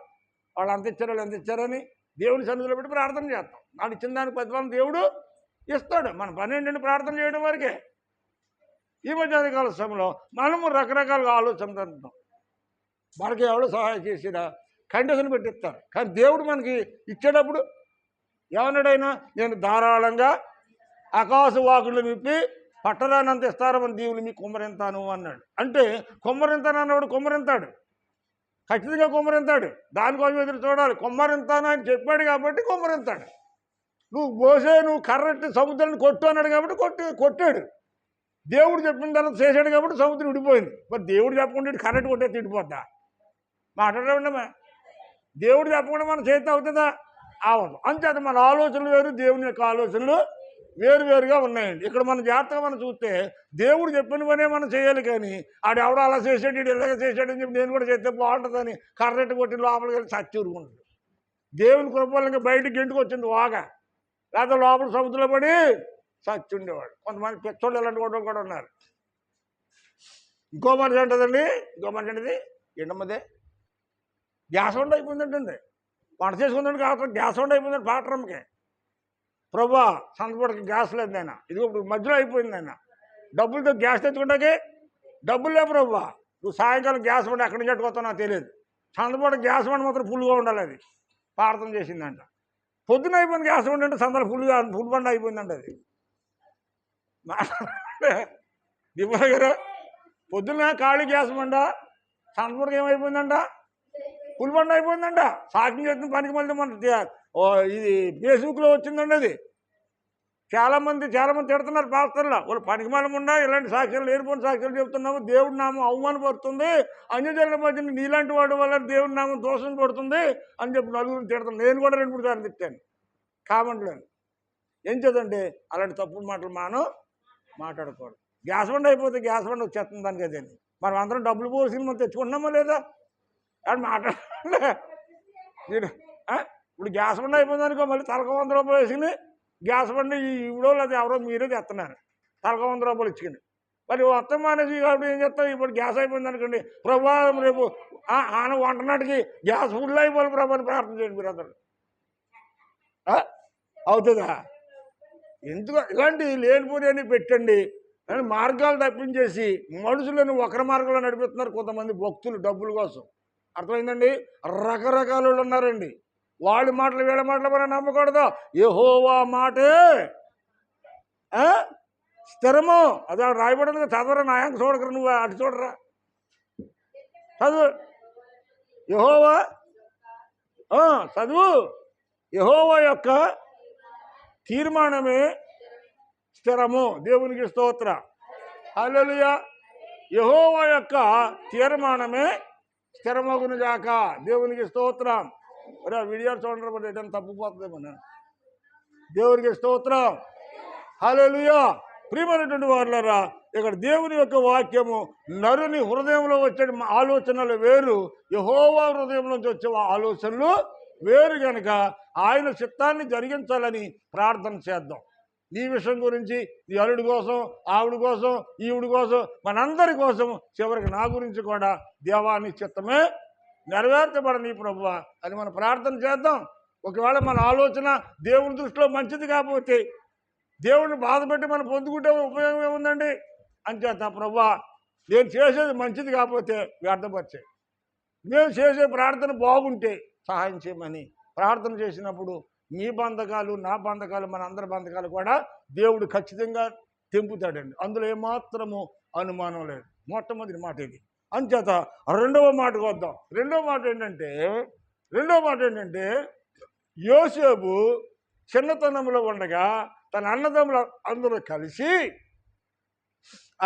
[SPEAKER 1] వాళ్ళు అంత ఇచ్చారు, వాళ్ళు ఎంత ఇచ్చారని దేవుని సన్నిధిలో పెట్టి ప్రార్థన చేస్తాం. వాళ్ళు ఇచ్చిన దానికి ప్రతిఫలం దేవుడు ఇస్తాడు. మన పని ఏంటంటే ప్రార్థన చేయడం వరకే. ఈ మధ్యాహ్నకాల సమయంలో మనము రకరకాలుగా ఆలోచనతో మనకి ఎవరు సహాయం చేసినా కండిషన్ పెట్టిస్తారు. కానీ దేవుడు మనకి ఇచ్చేటప్పుడు ఏమన్నాడైనా నేను ధారాళంగా ఆకాశ వాకులు విప్పి పట్టరానంత ఇస్తారని దేవుని మీ కుమ్మరింతాను అన్నాడు. అంటే కుమ్మరింతాను అన్నవాడు కుమ్మరింతాడు, ఖచ్చితంగా కుమ్మరింతాడు. దానికోసం ఎదురు చూడాలి. కుమ్మరింతాను అని చెప్పాడు కాబట్టి కుమ్మరింతాడు. నువ్వు కర్రెట్టి సముద్రాన్ని కొట్టు అన్నాడు కాబట్టి కొట్టాడు. దేవుడు చెప్పిన తర్వాత చేశాడు కాబట్టి సముద్రం విడిపోయింది. మరి దేవుడు చెప్పకుండా కరెంట్ కొట్టే తిడిపోద్దా? మాట్లాడమండమా? దేవుడు చెప్పకుండా మన చేతి అవుతుందా? అవదు. అంచేత మన ఆలోచనలు వేరు, దేవుని యొక్క ఆలోచనలు వేరువేరుగా ఉన్నాయండి. ఇక్కడ మన జాగ్రత్తగా మనం చూస్తే దేవుడు చెప్పిన పనే మనం చేయాలి. కానీ ఆడెవడో అలా చేసాడు, ఇటు ఇలాగ చేశాడని చెప్పి నేను కూడా చేస్తే బాగుంటుందని కర్రెట్ కొట్టి లోపలికి వెళ్ళి చచ్చూరుకుంటుంది. దేవుని కృపలు ఇంకా బయటికి ఇంటికి వచ్చింది వాగా, లేకపోతే లోపల సముద్రంలో పడి చచ్చుండేవాడు. కొంతమంది పెచ్చోళ్ళు ఇలాంటి గొడవలు కూడా ఉన్నారు. ఇంకో మనిషి అంటుందండి, ఇంకో మనిషి అంటది ఎండమ్మదే గ్యాస్ వంట అయిపోయిందంటండి. వంట చేసుకుందండి కాబట్టి గ్యాస్ వంట అయిపోయిందండి. పాటరమ్మకి ప్రభా సంతపడికి గ్యాస్ లేదు నాయన, ఇదిగో ఇప్పుడు మధ్యలో అయిపోయింది ఆయన, డబ్బులతో గ్యాస్ తెచ్చుకుంటాకి డబ్బులు లేవు ప్రభా, నువ్వు సాయంకాలం గ్యాస్ వంట ఎక్కడి నుంచి కట్టుకొస్తావు నాకు తెలియదు, సంతపడి గ్యాస్ వంట మాత్రం ఫుల్గా ఉండాలి. అది ప్రార్థన చేసిందంట. పొద్దున అయిపోయింది గ్యాస్ వంట అంటే సంతలో ఫుల్ బండ అయిపోయిందంట. అది దివ్య గారు పొద్దున్న ఖాళీ గ్యాస్ బండ సంతపడికి ఏమైపోయిందంట, ఫుల్ బండ అయిపోయిందంట. సాక్షి చేసిన పనికి మళ్ళీ మన ఇది ఫేస్బుక్లో వచ్చిందండి. అది చాలామంది తిడుతున్నారు పాస్టర్లో, వాళ్ళు పనికి మనముండా ఇలాంటి సాక్ష్యాలు లేనిపోయిన సాక్ష్యాలు చెప్తున్నాము, దేవుడి నామం అవమానపడుతుంది, అన్యజనుల మధ్య నీలాంటి వాడి వల్ల దేవుడి నామం దోషం పడుతుంది అని చెప్పి నలుగురు తిడతాను. నేను కూడా 2-3 సార్లు తిట్టాను కామెంట్లో. ఏం చేద్దంటే అలాంటి తప్పుడు మాటలు మాట్లాడకూడదు. గ్యాస్ బండ్ అయిపోతే గ్యాస్ బండ్ వచ్చేస్తుంది దానికి అదేండి. మనం అందరం డబ్బులు పోసి మనం తెచ్చుకుంటున్నామా లేదా అని మాట్లాడాలి. మీరు ఇప్పుడు గ్యాస్ బండ్ అయిపోయింది అనుకో, మళ్ళీ తలకు 100 రూపాయలు వేసుకుని గ్యాస్ బండి ఇవిడో లేదా ఎవరో మీరే తెస్తున్నారు, తలకు 100 రూపాయలు ఇచ్చుకుని. మరి మొత్తం మానేసి కాబట్టి ఏం చేస్తాం, ఇప్పుడు గ్యాస్ అయిపోయింది అనుకోండి, ప్రభా రేపు ఆయన వంటనాటికి గ్యాస్ ఫుల్ అయిపోవాలి ప్రభా అని ప్రార్థన చేయండి మీరు అందరు. అవుతుందా? ఎందుకు ఇలాంటి లేనిపోని అని పెట్టండి అని మార్గాలు తప్పించేసి మనుషులను ఒకరి మార్గంలో నడిపిస్తున్నారు కొంతమంది భక్తులు డబ్బుల కోసం. అర్థమైందండి? రకరకాల వాళ్ళు ఉన్నారండి. వాళ్ళ మాటలు వీళ్ళ మాటలు మనం నమ్మకూడదు. యెహోవా మాటే స్థిరము. అది రాయబడింది, చదవరా నాయంక చూడకరా, నువ్వు అటు చూడరా, చదువు. యెహోవా చదువు. యెహోవా యొక్క తీర్మానమే స్థిరము. దేవునికి స్తోత్ర. హల్లెలూయా. యెహోవా యొక్క తీర్మానమే స్థిరమగును గాక. దేవునికి స్తోత్రం. మరి ఆ వీడియో చూడండి, మరి ఎటైనా తప్పిపోతుంది మన. దేవునికి స్తోత్రం. హల్లెలూయా. ప్రియమైనటువంటి వారులారా, ఇక్కడ దేవుని యొక్క వాక్యము నరుని హృదయంలో వచ్చే ఆలోచనలు వేరు, యెహోవా హృదయంలోంచి వచ్చే ఆలోచనలు వేరు. కనుక ఆయన చిత్తాన్ని జరిగించాలని ప్రార్థన చేద్దాం. నీ విషయం గురించి, నీ అల్లుడి కోసం, ఆవిడ కోసం, ఈవిడి కోసం, మనందరి కోసం, చివరికి నా గురించి కూడా దేవాని చిత్తమే నెరవేర్చబడని ప్రభువా అని మనం ప్రార్థన చేద్దాం. ఒకవేళ మన ఆలోచన దేవుని దృష్టిలో మంచిది కాకపోతే, దేవుడిని బాధపెట్టి మనం పొందుకుంటే ఉపయోగం ఏముందండి? అంచేత ప్రభువా నేను చేసేది మంచిది కాకపోతే వ్యర్థపరిచే, నేను చేసే ప్రార్థన బాగుంటే సహాయం చేయమని ప్రార్థన చేసినప్పుడు మీ బంధకాలు, నా బంధకాలు, మన అందరి బంధకాలు కూడా దేవుడు ఖచ్చితంగా తెంపుతాడండి. అందులో ఏమాత్రము అనుమానం లేదు. మొట్టమొదటి మాట ఇది. అంచేత రెండవ మాటకు వద్దాం. రెండవ మాట ఏంటంటే యోసేపు చిన్నతనంలో ఉండగా తన అన్నదమ్ములు అందరూ కలిసి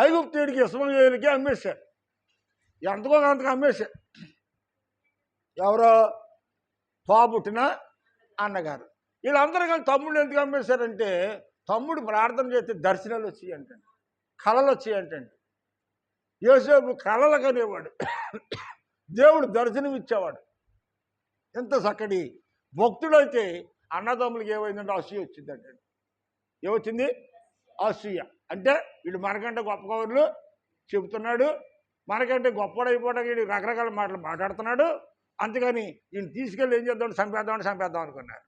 [SPEAKER 1] ఐగుప్తుడికి ఇశ్మాయేలుకి అమ్మేశారు. ఎంతకో అంతగా అమ్మేశారు. ఎవరో తోబుట్టిన అన్నగారు వీళ్ళందరూ కలిసి తమ్ముడు ఎందుకు అమ్మేశారంటే, తమ్ముడు ప్రార్థన చేస్తే దర్శనాలు వచ్చాయి అంటండి, కళలు వచ్చాయి అంటండి. యోసేపు కళలు కనేవాడు, దేవుడు దర్శనం ఇచ్చేవాడు. ఎంత చక్కటి భక్తుడైతే అన్నదమ్ములకి ఏమైందంటే అసూయ వచ్చిందంటండి. ఏమొచ్చింది? అసూయ. అంటే వీడు మనకంటే గొప్ప కవర్లు చెబుతున్నాడు, మనకంటే గొప్పడైపోవడానికి వీడు రకరకాల మాటలు మాట్లాడుతున్నాడు. అంతేగాని ఈయన తీసుకెళ్ళి ఏం చేద్దాం, చంపేద్దాం అనుకున్నారు.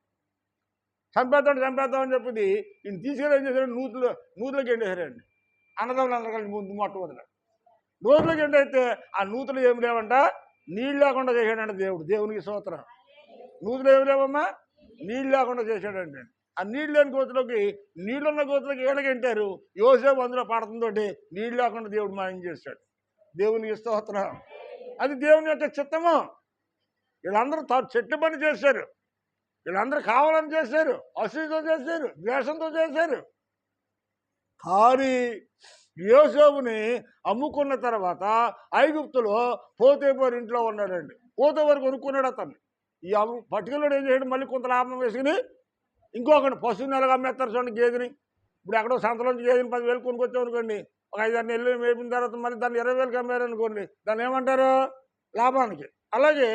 [SPEAKER 1] చంపేద్దామని చెప్పింది ఈయన తీసుకెళ్ళి ఏం చేశాడు, నూతులోకి ఎండేశారండి. అన్నదమ్ములు అందరూ కలిసి మొట్టమొదలు నూతులోకి ఎండైతే ఆ నూతులు ఏమి లేవంట, నీళ్ళు లేకుండా చేశాడంట దేవుడు. దేవునికి స్తోత్రం. నూతులు ఏమి లేవమ్మా, నీళ్ళు లేకుండా చేశాడంటే. ఆ నీళ్ళు లేని గోతులోకి, నీళ్ళున్న గోతులోకి ఏడగంటారు. యోసేపు అందులో పడుతుందోటి నీళ్ళు లేకుండా దేవుడు మాయం చేశాడు. దేవునికి స్తోత్రం. అది దేవుని యొక్క చిత్తము. వీళ్ళందరూ చెట్టు పని చేశారు, వీళ్ళందరూ కావాలని చేశారు, అసూయతో చేశారు, ద్వేషంతో చేశారు. కానీ యోసేపుని అమ్ముకున్న తర్వాత ఐగుప్తులో పోతేపోరు ఇంట్లో ఉన్నాడండి. పోతేపోరు కొనుక్కున్నాడు అతన్ని. ఈ పట్టుకెళ్ళాడు ఏం చేయడం, మళ్ళీ కొంత లాభం వేసుకుని ఇంకొకటి పశువుని ఎలాగ అమ్మేస్తారు చూడండి, గేదెని. ఇప్పుడు ఎక్కడో సంతలోంచి గేదెని 10,000 కొనుక్కొచ్చాం అనుకోండి, ఒక 5-6 నెలలు మేపిన తర్వాత మళ్ళీ దాన్ని 20,000కి అమ్మారనుకోండి, దాన్ని ఏమంటారు? లాభానికి. అలాగే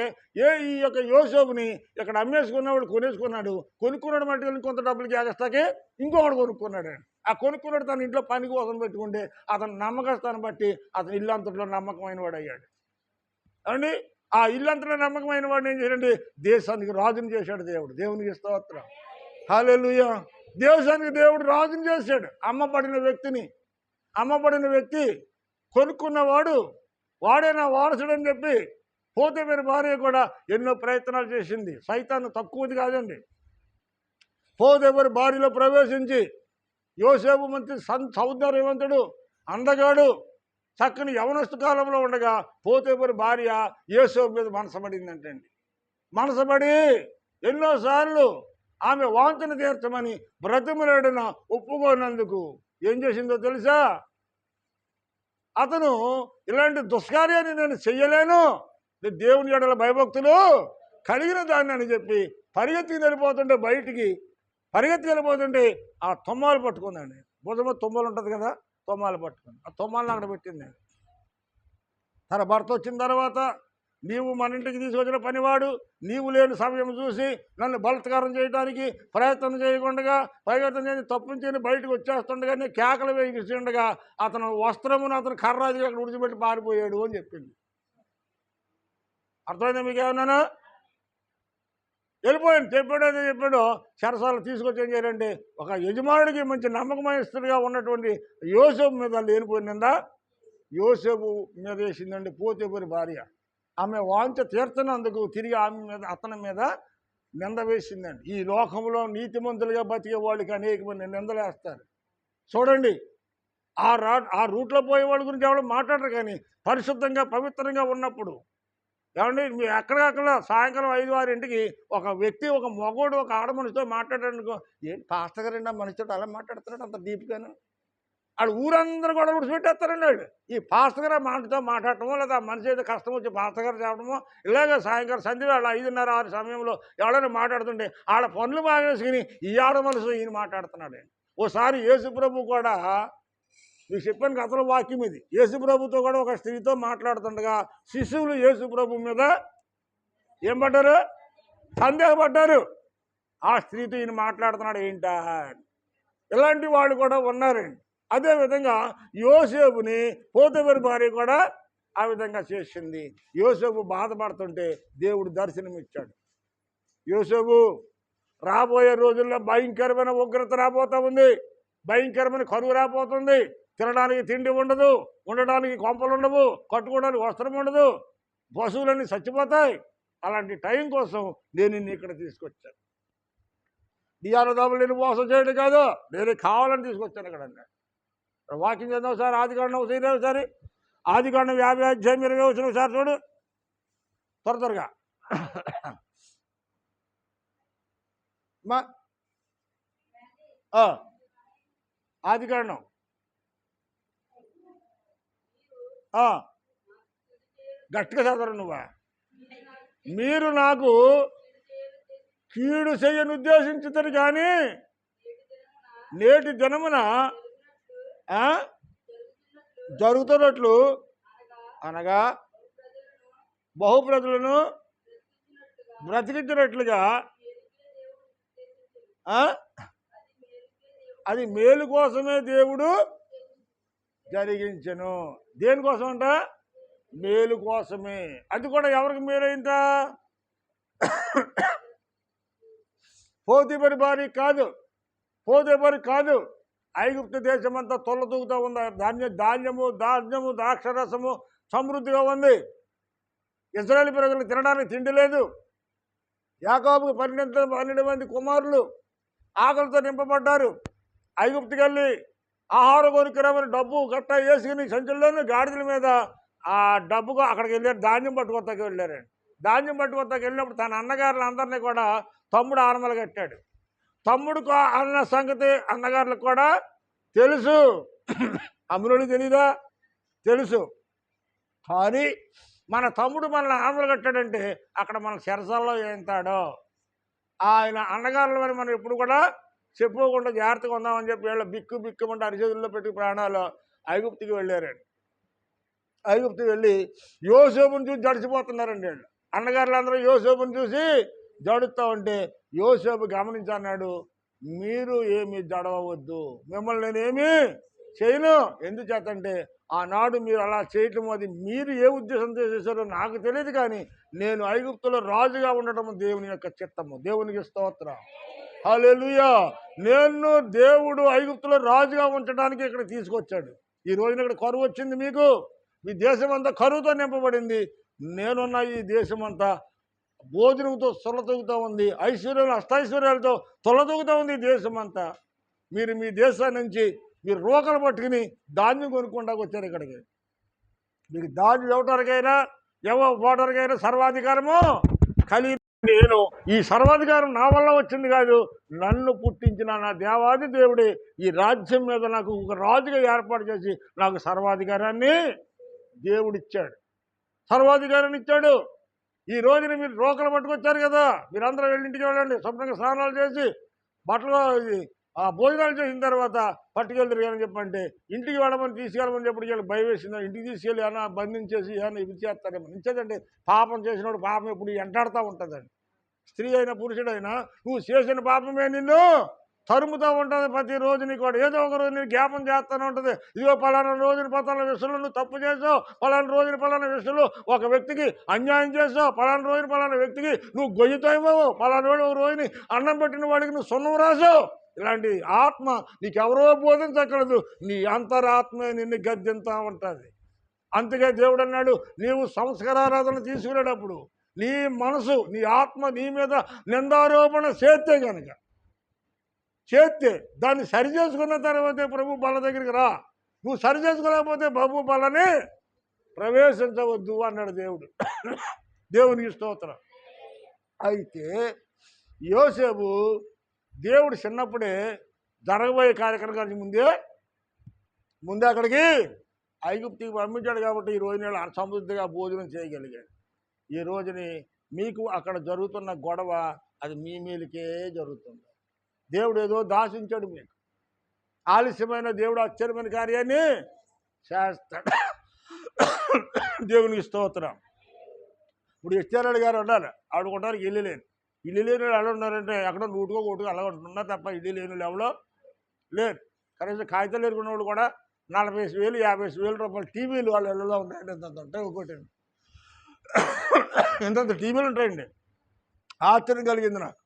[SPEAKER 1] ఈ యొక్క యోసేపుని ఇక్కడ అమ్మేసుకున్నవాడు కొనేసుకున్నాడు. కొనుక్కున్నాడు మట్టుకెళ్ళి కొంత డబ్బులు జాగ్రత్తకి ఇంకొకటి కొనుక్కున్నాడు. ఆ కొనుక్కున్నాడు తన ఇంట్లో పని కోసం పెట్టుకుంటే అతను నమ్మకస్తాన్ని బట్టి అతను ఇల్లంతట్లో నమ్మకమైన వాడు అయ్యాడు అండి. ఆ ఇల్లంతలో నమ్మకమైన వాడిని ఏం చేయండి, దేశానికి రాజుని చేశాడు దేవుడు. దేవునికి స్తోత్రం. హల్లెలూయా. దేశానికి దేవుడు రాజుని చేశాడు. అమ్మపడిన వ్యక్తి కొనుక్కున్నవాడు వాడే నా వారసుడని చెప్పి పోతేపోరు భార్య కూడా ఎన్నో ప్రయత్నాలు చేసింది. సైతాను తక్కువది కాదండి. పోతేపోరు భార్యలో ప్రవేశించి యోసేపు మంచి సౌందర్యవంతుడు, అందగాడు, చక్కని యవనస్తు కాలంలో ఉండగా పోతేపోరు భార్య యోసేపు మీద మనసపడిందంటండి. మనసపడి ఎన్నోసార్లు ఆమె వాంఛను తీర్చమని బ్రతిమలాడిన ఒప్పుకోనందుకు ఏం చేసిందో తెలుసా? అతను ఇలాంటి దుష్కార్యాన్ని నేను చెయ్యలేను, దేవుని ఎడల భయభక్తులు కలిగిన దాన్ని అని చెప్పి పరిగెత్తికి వెళ్ళిపోతుంటే బయటికి పరిగెత్తికి వెళ్ళిపోతుంటే ఆ తుమ్మాలు పట్టుకుందండి. భుజమ తుమ్మలు ఉంటుంది కదా, తొమ్మాలు పట్టుకుని ఆ తొమ్మాలను అక్కడ పెట్టింది. తన భర్త వచ్చిన తర్వాత, నీవు మన ఇంటికి తీసుకొచ్చిన పనివాడు, నీవు లేని సమయం చూసి నన్ను బలత్కారం చేయడానికి ప్రయత్నం చేయకుండా ప్రయత్నం చేసి తప్పించి బయటకు వచ్చేస్తుండగానే కేకలు వేయించుండగా అతను వస్త్రమును అతను కర్రాది అక్కడ విడిచిపెట్టి పారిపోయాడు అని చెప్పింది. అర్థమైందా మీకు ఏమన్నాను? వెళ్ళిపోయాను. చెప్పాడు చెరసాలు తీసుకొచ్చి ఏం చేయాలంటే ఒక యజమానుడికి మంచి నమ్మకమైనస్తుడిగా ఉన్నటువంటి యోసేపు మీద లేనిపోయిందా, యోసేపు మీద వేసిందండి పోతీఫరు భార్య. ఆమె వాంఛ తీర్చనందుకు తిరిగి ఆమె మీద అతని మీద నింద వేసిందండి. ఈ లోకంలో నీతిమంతులుగా బతికే వాళ్ళకి అనేకమంది నిందలేస్తారు. చూడండి, ఆ రూట్లో పోయే వాళ్ళ గురించి ఎవరు మాట్లాడరు, కానీ పరిశుద్ధంగా పవిత్రంగా ఉన్నప్పుడు ఏమండి మీరు ఎక్కడికక్కడ సాయంకాలం 5-6 ఒక వ్యక్తి, ఒక మగోడు ఒక ఆడ మనిషితో మాట్లాడాడనుకో, ఏంటి పాస్టర్ గారండి ఆ మనిషితో అలా మాట్లాడుతున్నాడు అంత డీప్గాను, వాడు ఊరందరూ కూడా విడిచిపెట్టేస్తారండి. వాడు ఈ పాస్టర్ గారు మాటతో మాట్లాడటమో లేదా మనిషి అయితే కష్టం వచ్చి పాస్టర్ గారు చెప్పడమో ఇలాగ సాయంకాలం సంధ్య వేళ 5:30-6 సమయంలో ఎవరైనా మాట్లాడుతుంటే ఆడ పనులు బాగేసుకుని ఈ ఆడ మనిషి ఈయన మాట్లాడుతున్నాడు. ఓసారి యేసు ప్రభు కూడా, మీకు చెప్పాను కథల వాక్యం ఇది, యేసు ప్రభుతో కూడా ఒక స్త్రీతో మాట్లాడుతుండగా శిశువులు యేసు ప్రభు మీద ఏం పడ్డారు? సందేహపడ్డారు. ఆ స్త్రీతో ఈయన మాట్లాడుతున్నాడు ఏంటా. ఇలాంటి వాళ్ళు కూడా ఉన్నారండి. అదేవిధంగా యోసేపుని పోతీఫరు భార్య కూడా ఆ విధంగా చేసింది. యోసేపు బాధపడుతుంటే దేవుడు దర్శనమిచ్చాడు. యోసేపు రాబోయే రోజుల్లో భయంకరమైన ఉగ్రత రాబోతూ ఉంది, భయంకరమైన కరువు రాబోతుంది. తినడానికి తిండి ఉండదు, ఉండడానికి కొంపలు ఉండవు, కట్టుకోవడానికి వస్త్రం ఉండదు, పశువులన్నీ చచ్చిపోతాయి. అలాంటి టైం కోసం నేను నిన్ను ఇక్కడ తీసుకొచ్చాను. డిఆర్ఓ నేను మోసం చేయడం కాదు, నేను కావాలని తీసుకొచ్చాను ఇక్కడ అన్నాడు. వాకింగ్ చేద్దాం సార్, ఆదికాండం ఒకసారి ఆదికాండం 50 అధ్యాయం 20 వచ్చిన ఒకసారి చూడు త్వరగా. ఆదికాండం గట్టిగా చదవరు నువ్వా. మీరు నాకు కీడు చేయను ఉద్దేశించుతారు కానీ నేటి దినమున జరుగుతున్నట్లు అనగా బహుప్రజలను బ్రతికించినట్లుగా అది మేలు కోసమే దేవుడు జరిగించెను. దేనికోసం అంట? మేలు కోసమే. అది కూడా ఎవరికి మేలైందా? పోతీఫరు భార్య కాదు, పోతీఫరు కాదు. ఐగుప్తు దేశమంతా తొలతూగుతూ ఉంది. ధాన్యము ద్రాక్షరసము సమృద్ధిగా ఉంది. ఇశ్రాయేలు ప్రజలకు తినడానికి తిండి లేదు. యాకోబుకు 12 మంది కుమారులు ఆకలితో నింపబడ్డారు. ఐగుప్తుకి వెళ్ళి ఆహారం కొనుక్కురామని డబ్బు గట్ట వేసుకుని సంచుల్లోని గాడిదల మీద ఆ డబ్బుగా అక్కడికి వెళ్ళారు. ధాన్యం పట్టుకొత్తకి వెళ్ళారండి. ధాన్యం పట్టుకొత్తకి వెళ్ళినప్పుడు తన అన్నగారులందరినీ కూడా తమ్ముడు ఆనమలు కట్టాడు. తమ్ముడుకు అన్న సంగతి అన్నగారులకు కూడా తెలుసు. అమ్మునుడికి తెలీదా? తెలుసు. కానీ మన తమ్ముడు మనల్ని ఆనమలు కట్టాడంటే అక్కడ మన చెరసాల్లో ఏంతాడో ఆయన అన్నగారుల మరి మనం ఎప్పుడు కూడా చెప్పుకోకుండా జాగ్రత్తగా ఉందామని చెప్పి వీళ్ళ బిక్కుమంటే అరిచేతుల్లో పెట్టి ప్రాణాలు ఐగుప్తుకి వెళ్ళారండి. ఐగుప్తుకి వెళ్ళి యోసేపుని చూసి జడిచిపోతున్నారండి. వీళ్ళు అన్నగారులు అందరూ యోసేపుని చూసి జడుస్తూ ఉంటే యోసేపు గమనించన్నాడు, మీరు ఏమి జడవద్దు, మిమ్మల్ని నేనేమి చేయను. ఎందుచేతంటే ఆనాడు మీరు అలా చేయటం అది మీరు ఏ ఉద్దేశంతో చేశారో నాకు తెలియదు, కానీ నేను ఐగుప్తులో రాజుగా ఉండటము దేవుని యొక్క చిత్తము. దేవునికి స్తోత్రం, హల్లెలూయా. నేను దేవుడు ఐగుప్తులో రాజుగా ఉంచడానికి ఇక్కడ తీసుకొచ్చాడు. ఈ రోజున ఇక్కడ కరువు వచ్చింది, మీకు మీ దేశం అంతా కరువుతో నింపబడింది. నేనున్న ఈ దేశం అంతా భోజనంతో తొలతూగుతూ ఉంది, అష్టైశ్వర్యాలతో తొలతూగుతూ ఉంది ఈ దేశం అంతా. మీరు మీ దేశాన్ని నుంచి మీరు రోకలు పట్టుకుని ధాన్యం కొనుక్కుండా వచ్చారు ఇక్కడికి. మీకు ధాన్యం ఓటర్కైనా సర్వాధికారము కలిగి, నేను ఈ సర్వాధికారం నా వల్ల వచ్చింది కాదు, నన్ను పుట్టించిన నా దేవాది దేవుడే ఈ రాజ్యం మీద నాకు ఒక రాజుగా ఏర్పాటు చేసి నాకు సర్వాధికారాన్ని దేవుడిచ్చాడు. సర్వాధికారాన్ని ఇచ్చాడు. ఈ రోజున మీరు రోకలు పట్టుకొచ్చారు కదా, మీరందరూ వెళ్ళి ఇంటికి వెళ్ళండి, శుభ్రంగా స్నానాలు చేసి బట్టలు ఆ భోజనాలు చేసిన తర్వాత పట్టుకెళ్తారు కానీ చెప్పంటే ఇంటికి వెళ్ళమని తీసుకెళ్ళమని చెప్పి వీళ్ళకి భయం వేసిందా, ఇంటికి తీసుకెళ్ళి ఏమన్నా బంధించేసి ఏమన్నా ఇవి చేస్తారేమో. ఇంచేదండి పాపం చేసినప్పుడు పాపం ఎప్పుడు ఎంటాడుతూ ఉంటుందండి. స్త్రీ అయినా పురుషుడైనా నువ్వు చేసిన పాపమే నిన్ను తరుముతూ ఉంటుంది. ప్రతిరోజు నీకు కూడా ఏదో ఒక రోజు నీకు జ్ఞాపం చేస్తూనే ఉంటుంది. ఇదిగో పలానా రోజున పలానా విషయంలో నువ్వు తప్పు చేసావు, పలానా రోజున పలానా విషయంలో ఒక వ్యక్తికి అన్యాయం చేసావు, పలానా రోజున పలానా వ్యక్తికి నువ్వు గొయ్యితో ఇవ్వవు, పలానా ఒక రోజుని అన్నం పెట్టిన వాడికి నువ్వు సున్నం రాసావు. ఇలాంటి ఆత్మ నీకెవరో బోధించగలదు, నీ అంతరాత్మే నిన్ను గద్దింతా ఉంటుంది. అందుకే దేవుడు అన్నాడు, నీవు సంస్కారారాధన తీసుకునేటప్పుడు నీ మనసు నీ ఆత్మ నీ మీద నిందారోపణ చేస్తే కనుక దాన్ని సరి చేసుకున్న తర్వాతే ప్రభు బల దగ్గరికి రా. నువ్వు సరి చేసుకోలేకపోతే ప్రభు బలని ప్రవేశించవద్దు అన్నాడు దేవుడు. దేవునికి స్తోత్రం. అయితే యోసేపు దేవుడు చిన్నప్పుడే జరగబోయే కార్యక్రమానికి ముందే అక్కడికి ఐగుప్తికి పంపించాడు కాబట్టి ఈ రోజు నేను సమృద్ధిగా భోజనం చేయగలిగాడు. ఈ రోజుని మీకు అక్కడ జరుగుతున్న గొడవ అది మీ మీదకే జరుగుతుంది. దేవుడు ఏదో దాచించాడు మీకు. ఆలస్యమైన దేవుడు ఆశ్చర్యమైన కార్యాన్ని చేస్తాడు. దేవునికి స్తోత్రం. ఇప్పుడు ఎస్ఆర్ఆర్ గారు ఉండాలి, ఆడుకుంటారు ఇల్లు లేని వాళ్ళు ఎలా ఉన్నారంటే ఎక్కడో నూటుకో అలా ఉంటున్నారు తప్ప ఇల్లు లేని ఎవరో లేరు. కనీసం కాగితాలు ఎరుగున్న వాళ్ళు కూడా 40,000 50,000 రూపాయలు టీవీలు వాళ్ళ ఇళ్ళలో ఉంటాయండి. ఎంత ఉంటాయి ఒకటి ఎంతంత టీవీలు ఉంటాయండి. ఆశ్చర్యం కలిగింది నాకు.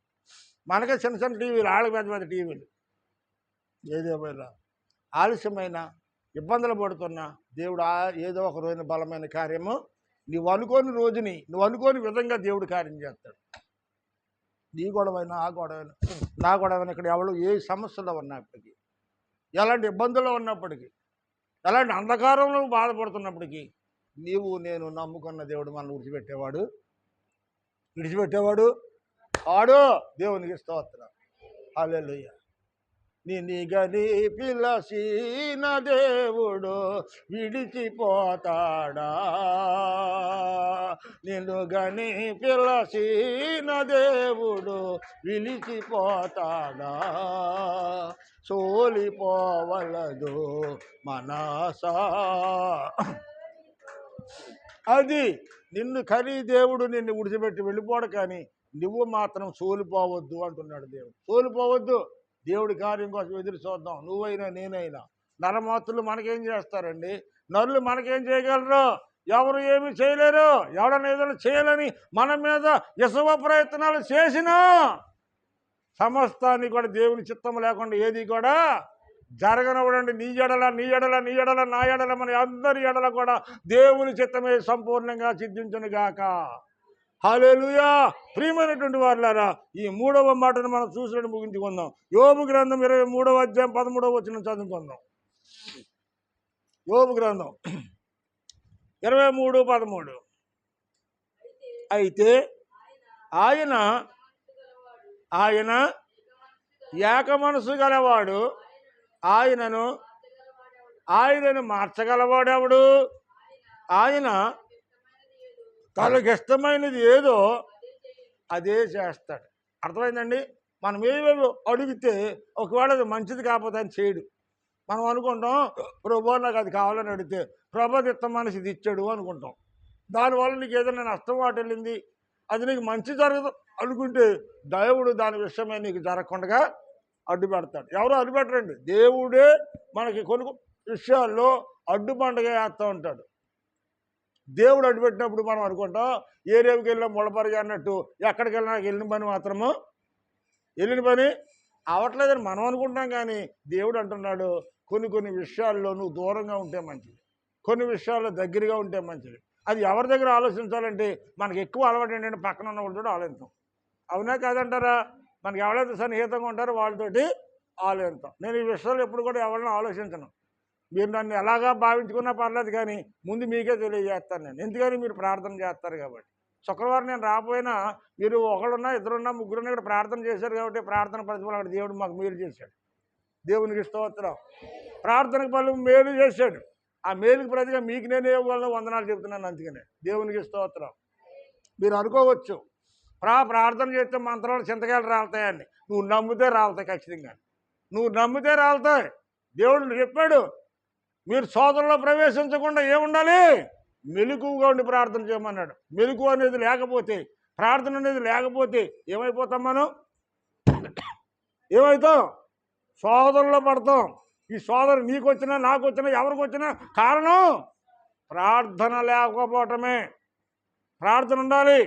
[SPEAKER 1] మనకే చిన్న చిన్న టీవీలు, వాళ్ళకి పెద్ద పెద్ద టీవీలు. ఏదేమైనా ఆలస్యమైన ఇబ్బందులు పడుతున్నా దేవుడు ఏదో ఒక రోజున బలమైన కార్యము నువ్వు అనుకోని రోజుని నువ్వు అనుకోని విధంగా దేవుడు కార్యం చేస్తాడు. నీ గొడవైనా ఆ గొడవైనా నా గొడవైనా ఇక్కడ ఎవరు ఏ సమస్యలో ఉన్నప్పటికీ, ఎలాంటి ఇబ్బందుల్లో ఉన్నప్పటికీ, ఎలాంటి అంధకారంలో బాధపడుతున్నప్పటికీ నీవు నేను నమ్ముకున్న దేవుడు మనల్ని విడిచిపెట్టేవాడు ఆడు. దేవునికి స్తోత్రం. హల్లెలూయా. నిన్నిగని పిలసిన దేవుడు విడిచిపోతాడా? నిన్ను గని పిలసిన దేవుడు విడిచిపోతాడా? సోలిపోవలదు మనసా. అది నిన్ను కని దేవుడు నిన్ను విడిచిపెట్టి వెళ్ళిపోడు, కానీ నువ్వు మాత్రం సోలిపోవద్దు అంటున్నాడు దేవుడు. సోలిపోవద్దు. దేవుడి కార్యం కోసం ఎదురు చూద్దాం. నువ్వైనా నేనైనా. నరమాతులు మనకేం చేస్తారండి? నరులు మనకేం చేయగలరు? ఎవరు ఏమి చేయలేరు. ఎవడన్నా ఏదైనా చేయాలని మన మీద యశవ ప్రయత్నాలు చేసినా సమస్తాన్ని కూడా దేవుని చిత్తం లేకుండా ఏది కూడా జరగనవడండి. నీ ఎడల నా ఎడల మన అందరి ఎడల కూడా దేవుని చిత్తమే సంపూర్ణంగా సిద్ధించునుగాక. హల్లెలూయా. ప్రియమైనటువంటి వారులారా, ఈ 3వ మాటను మనం చూసినట్టు ముగించుకుందాం. యోబు గ్రంథం 23వ అధ్యాయం 13వ వచనం చదువుకుందాం. యోబు గ్రంథం 23:13. అయితే ఆయన ఏక మనసు గలవాడు, ఆయనను మార్చగలవాడెవడు? ఆయన తనకిష్టమైనది ఏదో అదే చేస్తాడు. అర్థమైందండి? మనం ఏవేవో అడిగితే ఒకవేళ అది మంచిది కాకపోతే అని చేయడు. మనం అనుకుంటాం ప్రభు నాకు అది కావాలని అడిగితే ప్రభు ఇత్తం మనసు ఇది ఇచ్చాడు అనుకుంటాం. దానివల్ల నీకు ఏదైనా నష్టం వాటిల్లింది, అది నీకు మంచి జరగదు అనుకుంటే దేవుడు దాని విషయమే నీకు జరగకుండా అడ్డు పెడతాడు. ఎవరో అడ్డు పెట్టరండి. దేవుడే మనకి కొన్ని విషయాల్లో అడ్డుబండగా వేస్తూ ఉంటాడు. దేవుడు అడ్డుపెట్టినప్పుడు మనం అనుకుంటాం ఏరియాకి వెళ్ళినా ముళ్ళపరిగా అన్నట్టు ఎక్కడికి వెళ్ళినా వెళ్ళిన పని అవట్లేదని మనం అనుకుంటాం. కానీ దేవుడు అంటున్నాడు కొన్ని విషయాల్లో నువ్వు దూరంగా ఉంటే మంచిది, కొన్ని విషయాల్లో దగ్గరగా ఉంటే మంచిది. అది ఎవరి దగ్గర ఆలోచించాలంటే మనకి ఎక్కువ అలవాటు ఏంటంటే పక్కన ఉన్న వాళ్ళతో ఆలోచిస్తాం. అవునా కాదంటారా? మనకి ఎవరైతే సన్నిహితంగా ఉంటారో వాళ్ళతోటి ఆలోచిస్తాం. నేను ఈ విషయాలు ఎప్పుడు కూడా ఎవరిని ఆలోచించను. మీరు నన్ను ఎలాగా భావించుకున్నా పర్లేదు, కానీ ముందు మీకే తెలియజేస్తాను నేను. ఎందుకని మీరు ప్రార్థన చేస్తారు కాబట్టి. శుక్రవారం నేను రాకపోయినా మీరు ఒకళ్ళున్నా ఇద్దరున్నా ముగ్గురున్నా ఇక్కడ ప్రార్థన చేశారు కాబట్టి ప్రార్థన ప్రతిఫలం దేవుడు మాకు మేలు చేశాడు. దేవునికి స్తోత్రం. ప్రార్థనకు బలం మేలు చేశాడు. ఆ మేలుకి ప్రతిగా మీకు నేనే వాళ్ళ వందనాలు చెబుతున్నాను. అందుకనే దేవునికి స్తోత్రం. మీరు అనుకోవచ్చు ప్రార్థన చేస్తే మంత్రాలు చింతకాయలు రాలుతాయని. నువ్వు నమ్మితే రాలుతాయి ఖచ్చితంగా. నువ్వు నమ్మితే రాలుతాయి. దేవుడు చెప్పాడు, మీరు శోధనలో ప్రవేశించకుండా ఏముండాలి, మెలకువగా ఉండి ప్రార్థన చేయమన్నాడు. మెలకువ అనేది లేకపోతే, ప్రార్థన అనేది లేకపోతే ఏమైపోతాం మనం? ఏమవుతాం? శోధనలో పడతాం. ఈ శోధన నీకు వచ్చినా నాకు వచ్చినా ఎవరికి వచ్చినా కారణం ప్రార్థన లేకపోవటమే. ప్రార్థన ఉండాలి.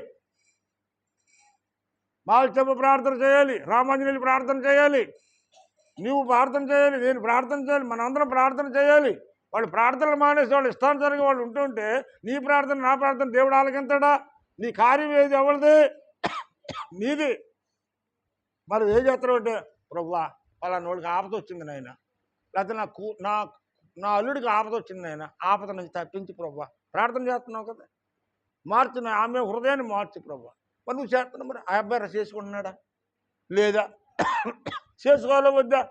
[SPEAKER 1] మాల్చెప్ప ప్రార్థన చేయాలి, రామాంజనేయులు ప్రార్థన చేయాలి, నువ్వు ప్రార్థన చేయాలి, నేను ప్రార్థన చేయాలి, మనందరం ప్రార్థన చేయాలి. వాళ్ళు ప్రార్థనలు మానేసి వాళ్ళు ఇష్టానుసారంగా వాళ్ళు ఉంటుంటే నీ ప్రార్థన నా ప్రార్థన దేవుడు ఆలకింతాడా? నీ కార్యం ఏది ఎవరిది? నీది. మరి ఏం చేస్తాడు అంటే, ప్రభువా పలానా వాడికి ఆపద వచ్చింది నాయన, లేకపోతే నా నా అల్లుడికి ఆపద వచ్చింది నాయన, ఆపద నుంచి తప్పించి ప్రభువా. ప్రార్థన చేస్తున్నావు కదా, మార్చిన ఆమె హృదయాన్ని మార్చి ప్రభువా. మరి నువ్వు చేస్తున్నావు, మరి ఆ అబ్బాయి చేసుకుంటున్నాడా లేదా? చేసుకోవాలో వద్దా?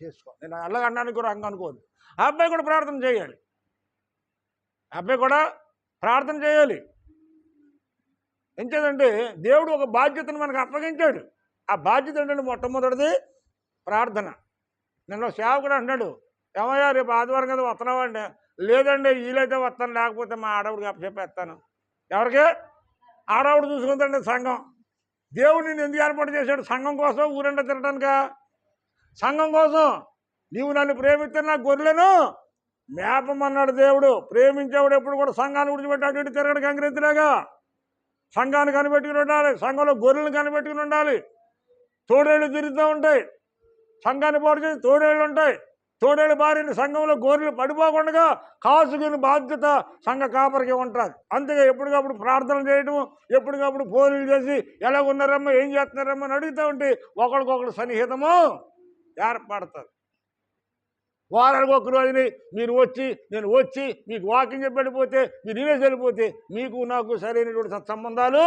[SPEAKER 1] చేసుకో. నేను అలాగ అన్నానికి కూడా అంగ అనుకోదు. ఆ అబ్బాయి కూడా ప్రార్థన చేయాలి. ఆ అబ్బాయి కూడా ప్రార్థన చేయాలి. ఎంచేదంటే దేవుడు ఒక బాధ్యతను మనకు అప్పగించాడు. ఆ బాధ్యత ఏంటంటే మొట్టమొదటిది ప్రార్థన. నిన్న సేవకుడు అంటాడు, ఏమయ్యా రేపు ఆదివారం కదా వస్తున్నావా అంటే, లేదండి వీలైతే వస్తాను, లేకపోతే మా ఆడవుడికి అప్పచెప్పేస్తాను. ఎవరికి? ఆడవుడు చూసుకుందండి సంఘం. దేవుడు నిన్ను ఎందుకు ఏర్పాటు చేశాడు? సంఘం కోసం, ఊరంటే తిరగటానికా? సంఘం కోసం. నీవు నన్ను ప్రేమిస్తే నాకు గొర్రెలను మేపమన్నాడు దేవుడు. ప్రేమించేవాడు ఎప్పుడు కూడా సంఘాన్ని విడిచిపెట్టాడు, ఇటు తిరగడం కంకరెత్తిలాగా. సంఘాన్ని కనిపెట్టుకుని ఉండాలి, సంఘంలో గొర్రెలను కనిపెట్టుకుని ఉండాలి. తోడేళ్ళు తిరుగుతూ ఉంటాయి, సంఘాన్ని పాటు చేసి తోడేళ్ళు ఉంటాయి. తోడేళ్ళు బారిన సంఘంలో గొర్రెలు పడిపోకుండా కాసుకుని బాధ్యత సంఘ కాపరికి ఉంటుంది. అంతేగా ఎప్పటికప్పుడు ప్రార్థన చేయటం, ఎప్పటికప్పుడు ఫోన్లు చేసి ఎలా ఉన్నారమ్మా, ఏం చేస్తున్నారమ్మా అని అడుగుతూ ఉంటే ఒకరికొకరు సన్నిహితము ఏర్పడుతుంది. వారానికి ఒక రోజుని మీరు వచ్చి నేను వచ్చి మీకు వాకింగ్ చెప్పడిపోతే మీరు నేనే వెళ్ళిపోతే మీకు నాకు సరైనటువంటి సత్సంబంధాలు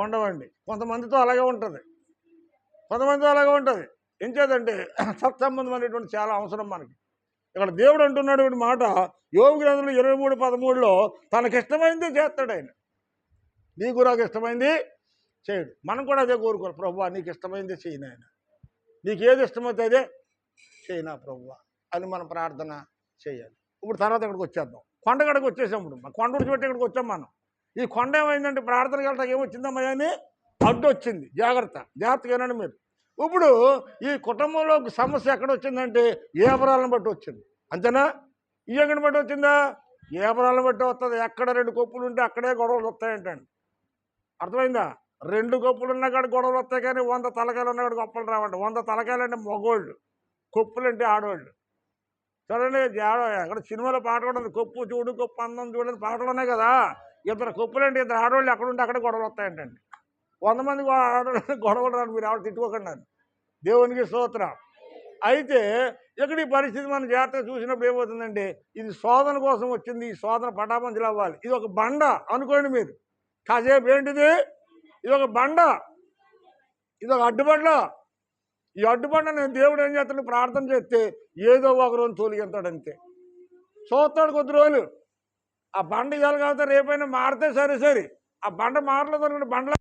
[SPEAKER 1] ఉండవండి. కొంతమందితో అలాగే ఉంటుంది, కొంతమందితో అలాగే ఉంటుంది. ఏం చేద్దంటే సత్సంబంధం అనేటువంటి చాలా అవసరం మనకి. ఇక్కడ దేవుడు అంటున్నాడు మాట యోబు గ్రంథంలో 23:13 తనకిష్టమైంది చేస్తాడు ఆయన. నీకు నాకు ఇష్టమైంది చేయడు. మనం కూడా అదే కోరుకోవాలి, ప్రభువా నీకు ఇష్టమైంది చేయను, ఆయన నీకు ఏది ఇష్టమైతే అదే చేయనా ప్రభువా అని మనం ప్రార్థన చేయాలి. ఇప్పుడు తర్వాత ఇక్కడికి వచ్చేద్దాం, కొండగడికి వచ్చేసాం. ఇప్పుడు మన కొండ విడిచిపెట్టి ఇక్కడికి వచ్చాం మనం. ఈ కొండ ఏమైందంటే ప్రార్థనకి వెళ్ళటానికి ఏమొచ్చిందమ్మా అని అడ్డు వచ్చింది. జాగ్రత్తగా వినండి మీరు. ఇప్పుడు ఈ కుటుంబంలో సమస్య ఎక్కడ వచ్చిందంటే ఏబరాలను బట్టి వచ్చింది. అంతేనా? ఈ ఎక్కడిని బట్టి వచ్చిందా? ఏబరాలను బట్టి వస్తుంది. ఎక్కడ 2 కొప్పులు ఉంటే అక్కడే గొడవలు వస్తాయంటండి. అర్థమైందా? 2 కొప్పులు ఉన్న కాడ గొడవలు వస్తాయి, కానీ 100 తలకాయలు ఉన్న కాడ గొప్పలు రావండి. 100 తలకాయలు అంటే మగోళ్ళు, కొప్పులు అంటే ఆడవాళ్ళు. చూడండి, అక్కడ సినిమాలో పాట కూడా ఉంది, కొప్పు చూడు కొప్పు అందం చూడని పాటలు ఉన్నాయి కదా. 2 కొప్పులు అంటే 2 ఆడవాళ్ళు ఎక్కడ ఉంటే అక్కడే గొడవలు వస్తాయంటండి. 100 మంది ఆడవాళ్ళు గొడవలు రాను, మీరు ఆవిడ తిట్టుకోకండి. దేవునికి స్తోత్రం. అయితే ఇక్కడ ఈ పరిస్థితి మనం జాగ్రత్తగా చూసినప్పుడు ఏమవుతుందంటే ఇది శోధన కోసం వచ్చింది. ఈ శోధన పటాపంచలు అవ్వాలి. ఇది ఒక బండ అనుకోండి మీరు. కాసేపు ఏంటిది? ఇది ఒక బండ, ఇది ఒక అడ్డుబండ. ఈ అడ్డుబండ నేను దేవుడు ఏం చేస్తాడు? ప్రార్థన చేస్తే ఏదో ఒక రోజు తోలిగెళ్తాడు, అంతే. చూస్తాడు కొద్ది రోజులు. ఆ బండ ఇవ్వాలి కాబట్టి రేపైనా మారితే సరే. ఆ బండ మారలేదు అనుకుంటే బండలో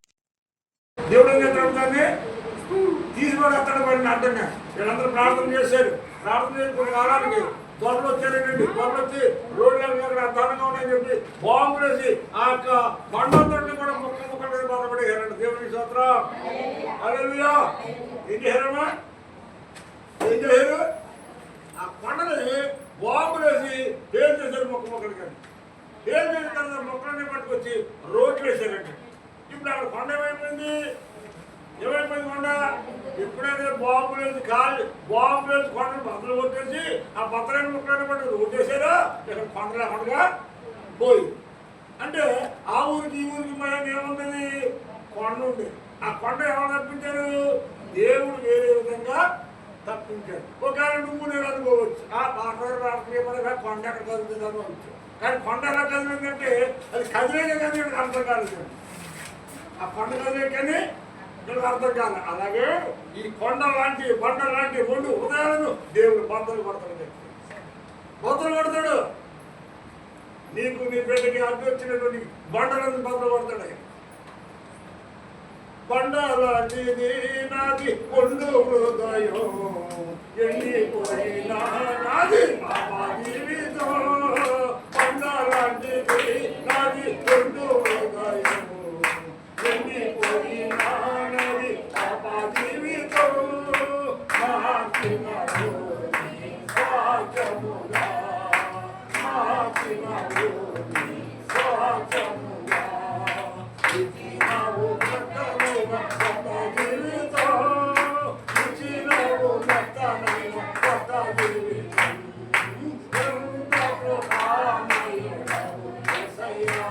[SPEAKER 1] దేవుడు ఏం చేస్తాడు? దాన్ని తీసుకుని పడిన అడ్డంగా. వీళ్ళందరూ ప్రార్థన చేశారు. ప్రార్థన చేసి కొన్ని కాలానికి దొరలు వచ్చారండి. దొరలు వచ్చి రోడ్లు అద్దానంగా ఉన్నాయని చెప్పి బాంబులు వేసి ఆ యొక్క బండలతో కూడా ముక్కల మీద బాధపడేయారండి. దేవుని స్తోత్రం. హల్లెలూయా. ఏం చేశారమ్మా? ఏం చేశారు? ఆ కొండని బాంబులు వేసి పేరు చేశారు. మొక్కలు కానీ పేరు చేసిన తర్వాత మొక్కలన్నీ పట్టుకొచ్చి రోడ్లు వేశారండి. ఇప్పుడు అక్కడ కొండ ఏమైపోయింది? కొండ ఎప్పుడైతే బాంబులు వేసి కొండను బద్దలు కొట్టేసి ఆ బద్దలైన ముక్కలన్నీ పట్టి రోడ్డు వేసారో ఇక్కడ కొండ లేకుండా పోయి. అంటే ఆ ఊరికి ఈ ఊరికి మళ్ళీ ఏముంది? కొండ ఉంది. ఆ కొండ ఎవరు తప్పించారు? దేవుడు వేరే విధంగా తప్పించాడు. ఒకవేళ నువ్వు నేను అనుకోవచ్చు, ఆ పాటలు కొండ ఎక్కడ కదులుతుంది అనుకోవచ్చు. కానీ కొండ ఎలా కదిలిందంటే అది కదిలేదే కానీ ఇక్కడ అర్థం కాలేదు. ఆ కొండ కదిలే కానీ ఇక్కడ అర్థం కాదు. అలాగే ఈ కొండ లాంటి బండ లాంటి 2 హృదయాలను దేవుడు బద్దలు కొడతాడు. నీకు నీ బిడ్డకి అడ్డు వచ్చినటువంటి బండలను బద్దలు కొడతాడు. బండ లాంటిది నాది 2 హృదయం, హృదయం ఎండిపోయిన నాది పాప జీవితం పండాలంటిది నాది రెండు హృదయం ఎండిపోయిన నాది పాప జీవితం మార్చిన స్వాచముగా మార్చిన స్వాచముగా ఇచ్చినావు కొత్తనైన కొత్త జీవితం ఇచ్చినావు కొత్తనైన కొత్త జీవితం ఎంత కృపామయుడవు యేసయ్యా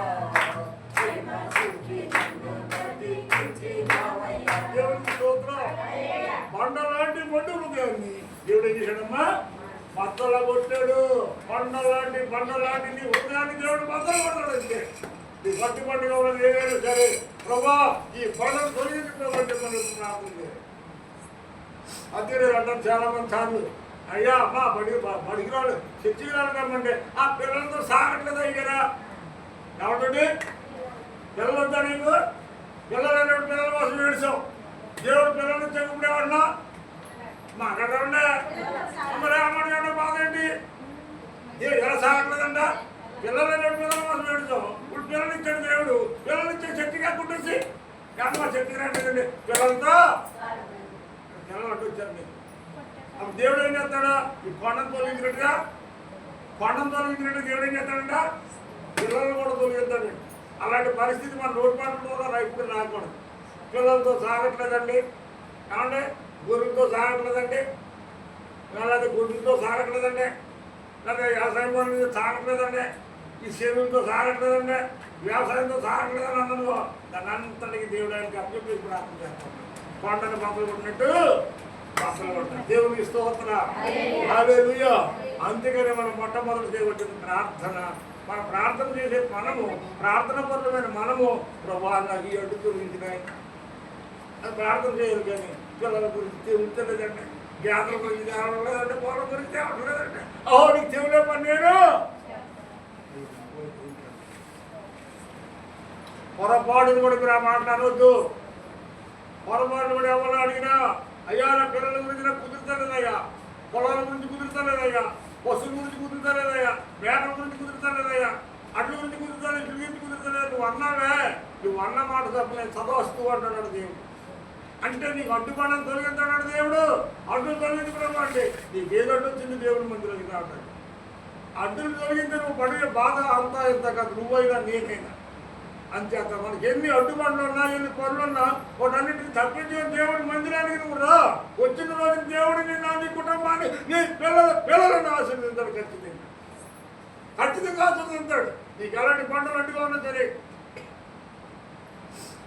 [SPEAKER 1] ప్రేమ సూచి నన్ను బ్రతికించినావయ్యా దేవునికి స్తోత్రం బండలాంటి మొండు హృదయాన్ని దేవుడు ఏం చేశాడమ్మా బద్దల కొట్టాడు బండలాంటి నీ హృదయాన్ని దేవుడు బద్దలు కొట్టాడు అంతే ఈ పట్టి పండుగ ఏదైనా సరే ప్రభా ఈ బండలు తొలగించుకోవాలంటే మనం ప్రార్థన చేయాలి అదే అంటారు చాలా మంది సార్లు అయ్యా అమ్మా బడికి రాడు చర్చికి రాడు కమ్మంటే ఆ పిల్లలతో సాగట్లేదు అయ్యారా ఏమంటే పిల్లలు వద్దా నీకు పిల్లలు పిల్లల కోసం ఏడుసాం దేవుడు పిల్లలు చెప్పుకునేవాడినా మాట్లాడారండి మరి అమ్మడి బాధ ఏంటి ఎలా సాగట్లేదంట పిల్లలు పిల్లల కోసం ఏడుసాం ఇప్పుడు పిల్లలు ఇచ్చాడు దేవుడు పిల్లలు ఇచ్చే శక్తిగా కుట్టేసి అమ్మ శక్తి రాలేదండి పిల్లలతో పిల్లలు అడ్డు వచ్చారు మీరు అప్పుడు దేవుడు ఏం చేస్తాడా ఈ కొండను తొలగించినట్టుగా దేవుడు ఏం చేస్తాడంట పిల్లలు కూడా తొలగిస్తాడు అలాంటి పరిస్థితి మన రోడ్డు పంటలో రైతు రాకూడదు పిల్లలతో సాగట్లేదండి ఏమంటే గొర్రెలతో సాగట్లేదండి లేకపోతే గుడ్లతో సాగట్లేదండి లేదా వ్యవసాయం పనులు సాగట్లేదండి ఈ చెరువులతో సాగట్లేదండి వ్యవసాయంతో సాగట్లేదని అన్నదో దాని అంతటికి దేవుడు ఆయనకి అప్పచెప్పి ప్రార్థన చేస్తాను కొండను బద్దలు కొట్టినట్టు బద్దలు కొట్టాను దేవునికి స్తోత్రం హల్లెలూయా అందుకని మనం మొట్టమొదటి చేయవలసిన ప్రార్థన మన ప్రార్థన చేసే మనము ప్రార్థనాపరమైన మనము ప్రభా నాకు ఈ అడ్డు తొలగించినాయి అది ప్రార్థన చేయాలి కానీ పిల్లల గురించి తెలుస్తలేదండి గ్యాదల గురించి తేవలేదంటే పొలం గురించి తేవట్లేదంటే ఓహో నీకు చెవులే పని నేను పొరపాటును కూడా మీరు మాట్లాడవద్దు పొరపాటును కూడా ఎవరు అడిగినా అయ్యా నా పిల్లల గురించి నాకు కుదురుతలేదయ్యా పొలాల గురించి కుదురుతలేదయ్యా పశువుల గురించి కుదురుతలేదయ్యా మేకల గురించి కుదురుతలేదయ్యా అడ్ల గురించి కుదురుతలేదు ఇడ్ల గురించి కుదురుతలేదు నువ్వు అన్నావే నువ్వు అన్న మాట తప్పలేదు చదవస్తూ అంటున్నాడు దేవుడు అంటే నీకు అడ్డుపడని తొలగించాడు దేవుడు అడ్డులు తొలగించడం అంటే నీకు ఏదో అడ్డు వచ్చింది దేవుడి మందిలోకి రావడానికి అడ్డులు తొలగింటే నువ్వు పడే బాధ అంతా ఇంత కాదు నువ్వైనా నేనైనా అంతేత మనకి ఎన్ని అడ్డుపడులు ఉన్నా ఎన్ని పనులు ఉన్నా వాటన్నిటిని తప్పించే దేవుడి మందిరానికి నువ్వు రా వచ్చిన రోజు దేవుడిని నా నీ కుటుంబాన్ని నీ పిల్లలను ఆశీర్వదించాడు ఖచ్చితంగా ఆశీర్వదించాడు నీకు ఎలాంటి పంటలు అడ్డుగా ఉన్నా సరే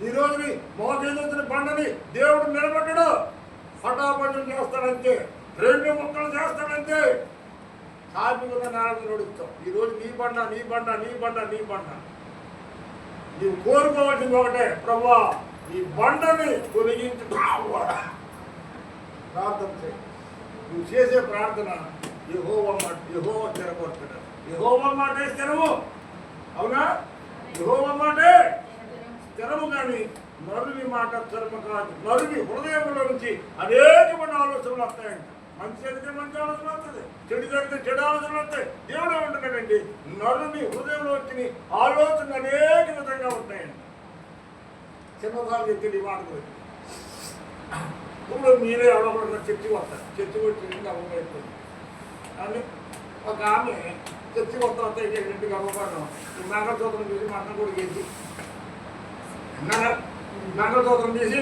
[SPEAKER 1] ఈ రోజుని మోకేదొచ్చిన పంటని దేవుడు నిలబడ్డాడు పటాపంటలు చేస్తాడంతే 2 ముక్కలు చేస్తాడంతే సాపిగా నేలకు నడుస్తాం ఈరోజు నీ పంట నీవు కోరుకోవాల్సింది ఒకటే ప్రభువా ఈ బండని తొలగించి ప్రార్థన చేయి నువ్వు చేసే ప్రార్థన యెహోవా స్థిరపరుస్తాడు యెహోవా మాట స్థిరము అవునా యెహోవా మాటే స్థిరము కానీ నరుని మాట స్థిరము కాదు నరుని హృదయంలో నుంచి అనేకమైన ఆలోచనలు వస్తాయంట మంచి జరిగితే మంచి ఆలోచన వస్తుంది చెడు జరిగితే చెడు ఆలోచనలు వస్తాయి దేవుడు ఏమంటున్నాడండి నరుని హృదయంలో వచ్చిన ఆలోచన అనేక విధంగా ఉంటాయండి చిన్నసార్లు చెప్తే ఈ మాట గురించి ఇప్పుడు మీరే ఎవరో చర్చికి వస్తారు చర్చికి వచ్చి అవ్వబోతుంది అని ఒక ఆమె చర్చికి వస్తే ఇంటికి అవ్వబడడం ఈ మంగళసూత్రం చూసి మటన్ కూడా చేసి మంగళసూత్రం చేసి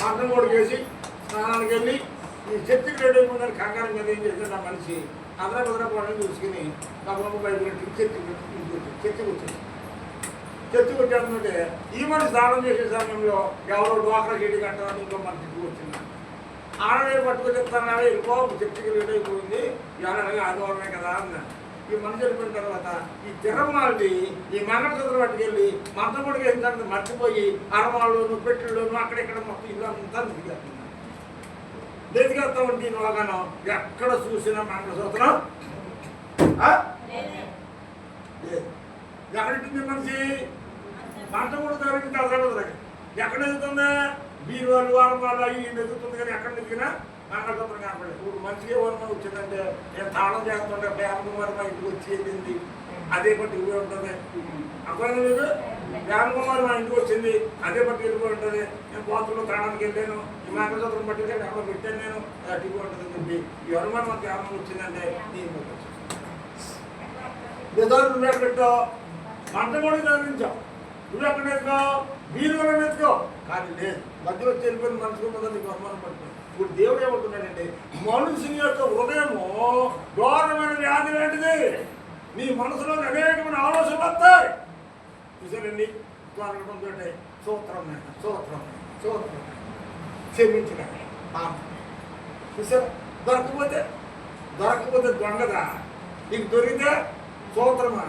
[SPEAKER 1] మటన్ కూడా చేసి స్నానానికి వెళ్ళి ఈ చర్చికి రెడీ అయిపోయిందని కంగారం మీద ఏం చేశాడు నా మనిషి అదరపదరపడని చూసుకుని గబగబ బయటకి చర్చికి వచ్చేస్తుంటే ఈ మనిషి స్నానం చేసే సమయంలో ఎవరో డోకరా గేడి కట్టాలని ఇంకో మనకి వచ్చింది ఆడనే పట్టుకొని చెప్తాను వెళ్ళిపో చర్చికి రెడీ అయిపోయింది ఎవరైనా ఆదివారమే కదా అన్న ఈ మనిషి వెళ్ళిపోయిన తర్వాత ఈ తిరమాలి ఈ మంగళసూత్రం పట్టుకెళ్ళి మంత్రపొడికి వెళ్ళిన తర్వాత మర్చిపోయి అరమాల్లోను పెట్టెల్లోను అక్కడెక్కడ మొత్తం ఇల్లు అంతా ఎదిగేస్తా ఉంటే వాగాను ఎక్కడ చూసినా మంగళసూత్రం ఎక్కడింది మనిషి మంట కూడా తగ్గింది అసలు ఎక్కడ ఎదుగుతుంది బీరువాళ్ళు వారమాలు అవి ఎదుగుతుంది కానీ ఎక్కడ ఎదిగినా మంగళసూత్రం కనపడలేదు. ఇప్పుడు మంచిగా ఏమన్నా వచ్చిందంటే నేను తాళం చేస్తుంటే ప్రేమకుమారి మా ఇంటికి వచ్చి వెళ్ళింది, అదే పట్టి ఇవి ఉంటుంది. అర్థమైంది మీకు? ప్రేమకుమారి మా ఇంటికి వచ్చింది, అదే పట్టి వెళ్ళిపోయి ఉంటుంది. నేను బాత్రూంలో తాళానికి వెళ్ళాను, ఈ మంగళసూత్రం పట్టితే అక్కడ పెట్టాను, నేను టివి ఉంటుంది అని చెప్పి ఈ అనుమానం మనకి ఏమన్నా వచ్చిందంటే నీ ఇంటికి వచ్చింది. నువ్వు పెట్టావు, మంట కూడా చదివించావు, నువ్వు ఎక్కడ ఎత్తుకో, వీరు కూడా ఎత్తుకో, కానీ లేదు మధ్యలో వెళ్ళిపోయిన మనసు ఉన్నదా నీకు అనుమానం పడుతుంది. ఇప్పుడు దేవుడు ఏమంటున్నాడంటే మనుషుని యొక్క హృదయము ఘోరమైన వ్యాధి లాంటిది. నీ మనసులో అనేకమైన ఆలోచనలు వస్తాయి. చూసారండి, దొరకడంతో సూత్రం సూత్రం సూత్రం క్షమించిన చూసారు. దొరకకపోతే దొంగదా, నీకు దొరికితే సూత్రమా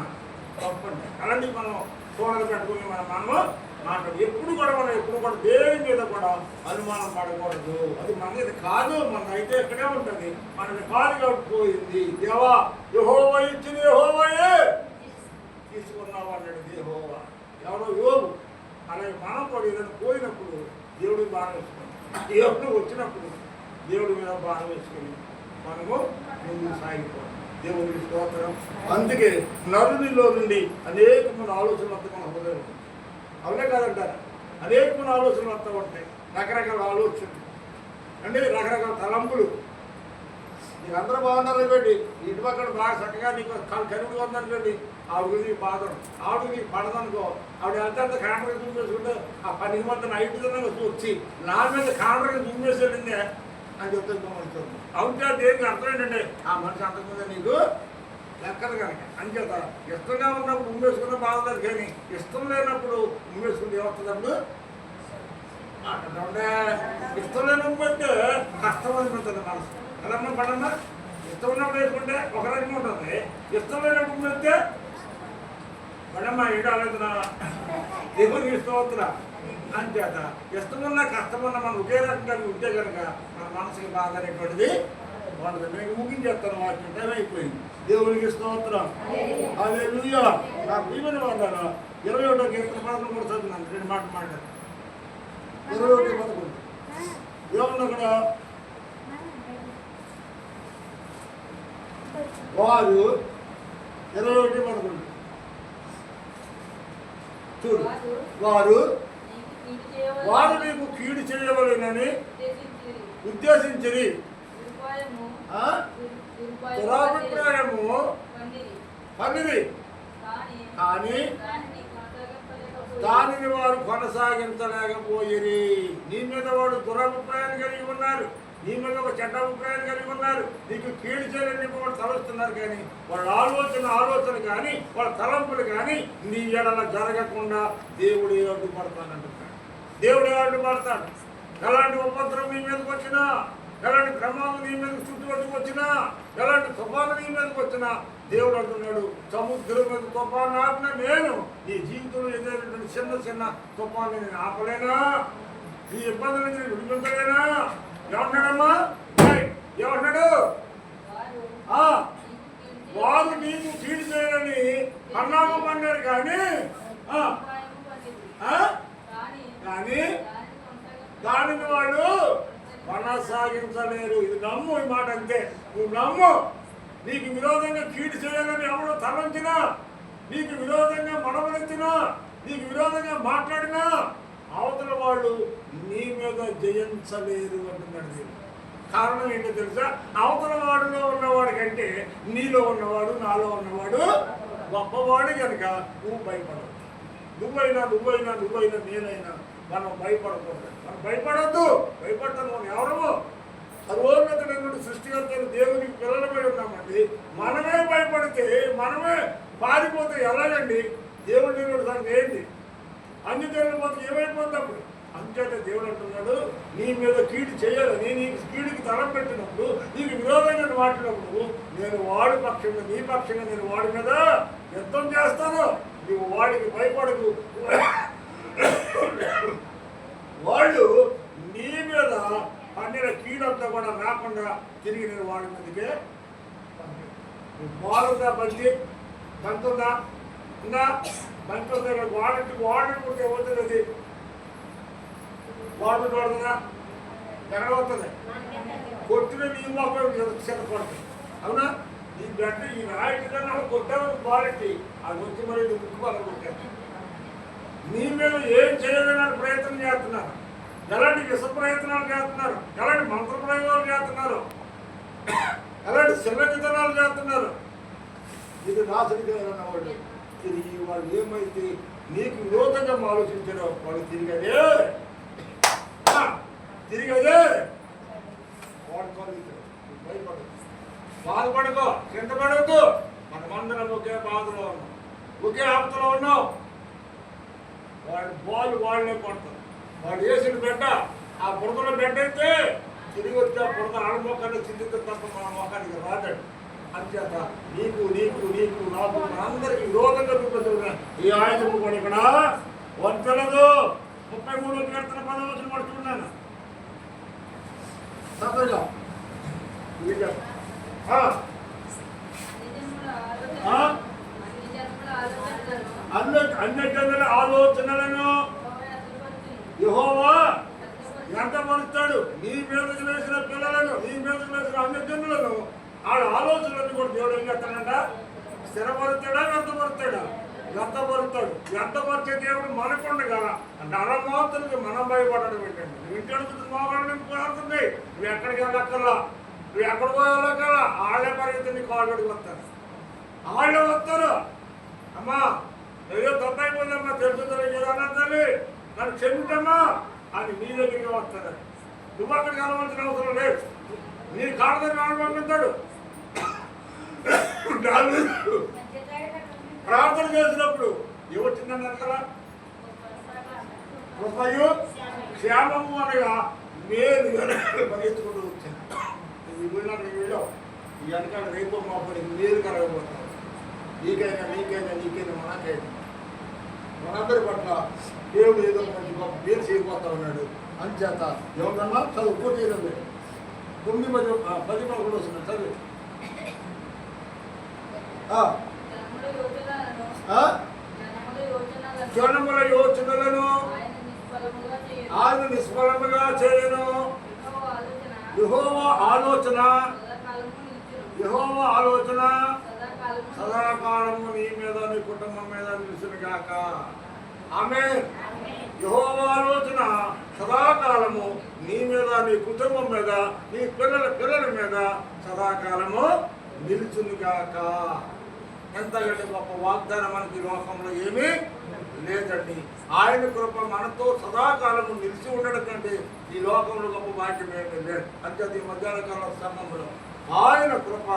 [SPEAKER 1] తప్పండి. అలాంటి మనం సోనలు పెట్టుకుని మనము మాట్లాడు. ఎప్పుడు కూడా దేని మీద కూడా అనుమానం పడకూడదు. అది మనది కాదు, మన అయితే ఎక్కడే ఉంటుంది, మనకి కాలుగా పోయింది. దేవా యెహోవా ఇచ్చింది యెహోవాయే తీసుకున్నావు అన్నాడు యెహోవా. ఎవరో యోగు. అలాగే మనం కూడా ఏదైనా పోయినప్పుడు దేవుడికి భారం వేసుకున్నాం, దేవుడు వచ్చినప్పుడు దేవుడి మీద భారం వేసుకుని మనము ముందుకు సాగిపోవాలి. దేవుడికి స్తోత్రం. అందుకే నరునిలో నుండి అనేకమైన ఆలోచనలు వస్తే మన హృదయం ఉంటుంది. అవునే కాదంటారా? అనేకమైన ఆలోచనలు వస్తూ ఉంటాయి, రకరకాల ఆలోచనలు అంటే రకరకాల తలంపులు. నీకు అందరూ బాగున్నారనుకోండి, ఇటు పక్కన బాగా చక్కగా నీకు కరువుగా ఉందనుకోండి, ఆవిడ నీకు బాధను, ఆవిడ నీకు పడదనుకో, ఆవిడ ఎంత కాండ్రగా చూపేసుకుంటే ఆ 10 మంది ఐదుగా వచ్చి నా మీద కాండ్రగా చూపేసేసిందే అని చెప్తాను. అవుతా దేనికి అర్థం ఏంటంటే ఆ మనిషి అంతకుముందే నీకు లెక్కలు కనుక. అంచేత ఇష్టంగా ఉన్నప్పుడు ఉమ్మేసుకున్న బాగుంటుంది, కానీ ఇష్టం లేనప్పుడు ఉమ్మేసుకుంటే ఏమవుతుందప్పుడు మాట్లాడుతుంటే ఇష్టం లేని ఉమ్మంటే కష్టం అనిపిస్తుంది మనసు. కదమ్మా పడమ్మా, ఇష్టం ఉన్నప్పుడు వేసుకుంటే ఒక రకంగా ఉంటుంది, ఇష్టం లేనప్పుడు ఉమ్మేస్తే పడమ్మా ఏంటో ఆలోచన దేవునికి ఇష్టం అవుతున్నా. అంచేత ఇష్టమున్నా కష్టమున్నా మనం ఒకే రకంగా ఉంటే కనుక మన మనసుకి బాధ అనేటువంటిది వాళ్ళది. నేను ముగించేస్తాను, వాక్యం టైం అయిపోయింది. దేవునికి స్తోత్రం. హల్లెలూయా. నా ప్రియమైన వాళ్ళారా, 21వ కీర్తన 11 కూడా చదువుతున్నాను. 2 మాటలు మాట్లాడు. 21:11 ఏమన్నా అక్కడ వారు 21:11 చూడు, వారు నీకు కీడు చేయవలెనని ఉద్దేశించిరి, దురాభిప్రాయము పన్నిది, కానీ దానిని వారు కొనసాగించలేకపోయిరి. నీ మీద వాడు దురభిప్రాయాన్ని కలిగి ఉన్నారు, నీ మీద ఒక చెడ్డ అభిప్రాయాన్ని కలిగి ఉన్నారు, నీకు కీడు చేయాలని వాడు తలుస్తున్నారు, కానీ వాళ్ళ ఆలోచన కానీ వాళ్ళ తలంపులు కానీ నీ ఎడల జరగకుండా దేవుడే అడ్డుపడతానంటున్నాడు. దేవుడే అడ్డుపడతాడు. ఎలాంటి ఉపద్రవం నీ మీదకి వచ్చినా, ఎలాంటి ప్రమాదం నీ మీదకి చుట్టుపట్టుకు వచ్చినా, ఎలాంటి తుఫాను నీ మీదకి వచ్చినా దేవుడు అంటున్నాడు, సముద్రం మీద తుఫాను ఆపిన నేను నీ జీవితంలో ఎదురైనటువంటి చిన్న చిన్న తుఫాను నేను ఆపలేనా, నీ ఇబ్బందులు నేను విడిపించలేనా? ఏమన్నాడమ్మా? ఏమన్నాడు? వారు నీకు కీడు చేయాలని పన్నాగం పన్నారు, కానీ దానిని వాళ్ళు కొనసాగించలేరు. ఇది నమ్ము, ఈ మాట అంతే. నువ్వు నమ్ము. నీకు విరోధంగా కీడు చేయాలని ఎవడో తలంచినా, నీకు విరోధంగా మనవలెత్తినా, నీకు విరోధంగా మాట్లాడినా అవతల వాళ్ళు నీ మీద జయించలేరు అంటున్నాడు దేవుడు. కారణం ఏంటో తెలుసా? అవతల వాడిలో ఉన్నవాడి కంటే నీలో ఉన్నవాడు, నాలో ఉన్నవాడు గొప్పవాడు కనుక నువ్వు భయపడవు. నువ్వైనా నేనైనా మనం భయపడకూడదు. మనం భయపడద్దు. భయపడతాను మనం ఎవరము? సర్వోన్నతుడైన సృష్టికర్తలు దేవునికి పిల్లలపై ఉన్నామండి. మనమే భయపడితే, మనమే పారిపోతే ఎలాగండి? దేవుడు దేవుడు దానికి ఏంటి? అన్ని దేవుడు పోతే ఏమైపోతుంది అప్పుడు? అంచేత దేవుడు అంటున్నాడు, నీ మీద కీడు చేయాలని, నీకు కీడుకి తలం పెట్టినప్పుడు, నీకు విరోధంగా మాట్లాడినప్పుడు నేను వాడి పక్షంగా, నీ పక్షంగా నేను వాడి మీద యుద్ధం చేస్తాను. నువ్వు వాడికి భయపడకు. వాళ్ళు నీ మీద పన్నిన కీడంతా కూడా రాకుండా తిరిగి నేను వాడి మీదకే బాగుందా? బంతుందా? ఉందా? బంతుందా? వాడికి కొడితే అవుతుంది. అది వాడు పడుతుందా? ఎక్కడ వస్తుంది? కొట్టిన నీ మొక్క సిద్ధపడతాయి. అవునా? ఈ గడ్డ ఈ రాయికి కన్నా కొట్టామని క్వాలిటీ అది వచ్చి మరి నీ ముక్కు బాగా కొట్టాను. నీ మీద ఏం చేయాలని ప్రయత్నం చేస్తున్నారు, ఎలాంటి విష ప్రయత్నాలు చేస్తున్నారు, ఎలాంటి మంత్ర ప్రయోగాలు చేస్తున్నారు, ఎలాంటి శిల్వకితనాలు చేస్తున్నారు. ఇది నాశనిగా వాళ్ళు తిరిగి వాళ్ళు ఏమైతే నీకు విరోధంగా ఆలోచించారో వాళ్ళు తిరిగదే భయపడదు, బాధపడకో, చింతపడద్దు. మనమందరం ఒకే బాధలో ఉన్నాం, ఒకే ఆపదలో ఉన్నాం. వాళ్ళు వాళ్ళే పడతారు. వాడు వేసిన బిడ్డ ఆ బురదలో బిడ్డ అయితే తిరిగి వచ్చి ఆ బురద ఆడమోకాన్ని చింతితే తప్ప మన మోకానికి రాదండి. అంచేత నీకు నీకు నీకు నాకు మనందరికీ విరోధంగా చూపించిన ఈ ఆయుధము కూడా ఇక్కడ వంచలదు. 33వ కీర్తన 10వ వచనం పడుతున్నాను. అన్ని జనుల ఆలోచనలను యెహోవా వ్యర్థపరుస్తాడు. నీ మీదకి వేసిన పిల్లలను, నీ మీదకి వేసిన అన్ని జనులను ఆడ ఆలోచనలను కూడా దేవుడు ఏం చేస్తాడంట? స్థిరపరుస్తాడా? వ్యర్థపరుస్తాడా? వ్యర్థపరుస్తాడు. వ్యర్థపరిచే దేవుడు మనకుండగా నరమాతులకి మనం భయపడడం ఏంటండి? నువ్వు ఇంటి మోకాళ్ళని పోతుంది, నువ్వు ఎక్కడికి వెళ్ళక్కర్లా, నువ్వు ఎక్కడ పోయాలక్కర్లా. వాళ్ళే పరిగెత్తి నీ కాళ్ళకి వస్తారు, వాళ్ళే వస్తారు. అమ్మా ఏదో తప్పైపోయిందమ్మా, తెలుసు తెలియజేదన్నా తల్లి, నన్ను క్షమించమ్మా అని నీ దగ్గరికి వస్తారు. నువ్వు అక్కడికి వెళ్ళవలసిన అవసరం లేదు, నీ కాళ్ళ దగ్గర పంపిస్తాడు. ప్రార్థన చేసినప్పుడు ఏమొచ్చిందని అక్కడ కృపయు క్షేమము అనగా మేలు పరిగెత్తుకుంటూ వచ్చింది. ఈ వీళ్ళు ఈ వెనకాల రేపు మాపడి మేలు కలగబోతారు. నీకైనా నీకైనా నీకైనా మనకైనా మనందరి పట్ల దేవుడు ఏదో మంచి గొప్ప మేలు చేయబోతా ఉన్నాడు. అంచేత ఎవరన్నా చదువు పూర్తి 9, 10, 11 వస్తున్నాయి. చదువు జనముల యోచనలను ఆయన నిష్ఫలముగా చేయను. యెహోవా ఆలోచన సదాకాలము నీ మీద నీ కుటుంబం మీద నిలుచును గాక. ఆమేన్. యెహోవా ఆలోచన సదాకాలము నీ మీద నీ కుటుంబం మీద నీ పిల్లల మీద సదాకాలము నిలుచునుగాక. ఎంతకంటే గొప్ప వాగ్దానం మనకి లోకంలో ఏమీ లేదండి. ఆయన కృప మనతో సదాకాలము నిలిచి ఉండడం కంటే ఈ లోకంలో గొప్ప భాగ్యం ఏమీ లేదు. అంటే ఈ మధ్యాహ్న కాల సమయంలో ఆయన కృప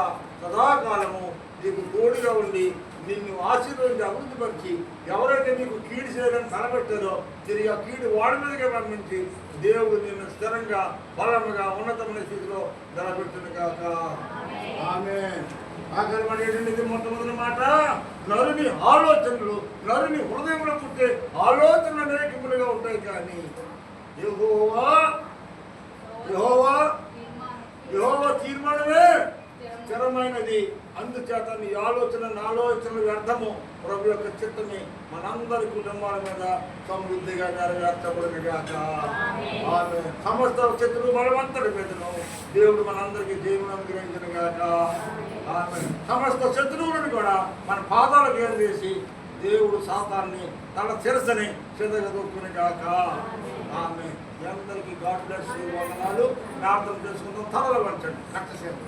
[SPEAKER 1] సదాకాలము నీకు తోడుగా ఉండి నిన్ను ఆశీర్వదించి అభివృద్ధిపరిచి ఎవరైతే నీకు కీడు చేయాలని తలపెట్టారో తిరిగి ఆ కీడు వాడి మీదకే పంపించి దేవుడు నిన్ను స్థిరంగా బలముగా ఉన్నతమైన స్థితిలో నిలబెట్టును గాక. ఆమేన్. ఆఖరి మొట్టమొదటి మాట, నరుని ఆలోచనలు నరుని హృదయంలో పుట్టే ఆలోచనలు అనేకములుగా ఉంటాయి, కానీ యెహోవా తీర్మానమే స్థిరమైనది. అందుచేత నీ ఆలోచనలు వ్యర్థము. ప్రభు యొక్క చిత్తమే మనందరి కుటుంబాల మీద సమృద్ధిగా నెరవేర్చబడును గాక. ఆమె సమస్త శత్రువు బలవంతుడి మీదను దేవుడు మనందరికీ జీవనం అనుగ్రహించును గాక. ఆమె సమస్త శత్రువులను కూడా మన పాదాలకు ఏర్చేసి దేవుడు సాతాన్ని తన శిరస్సుని చెదగదొక్కును గాక. ఆమె అందరికీ గాడ్ బ్లెస్ యు. వందనాలు. ప్రార్థన చేసుకుందాం. తలలు వంచండి. కట్టసేపు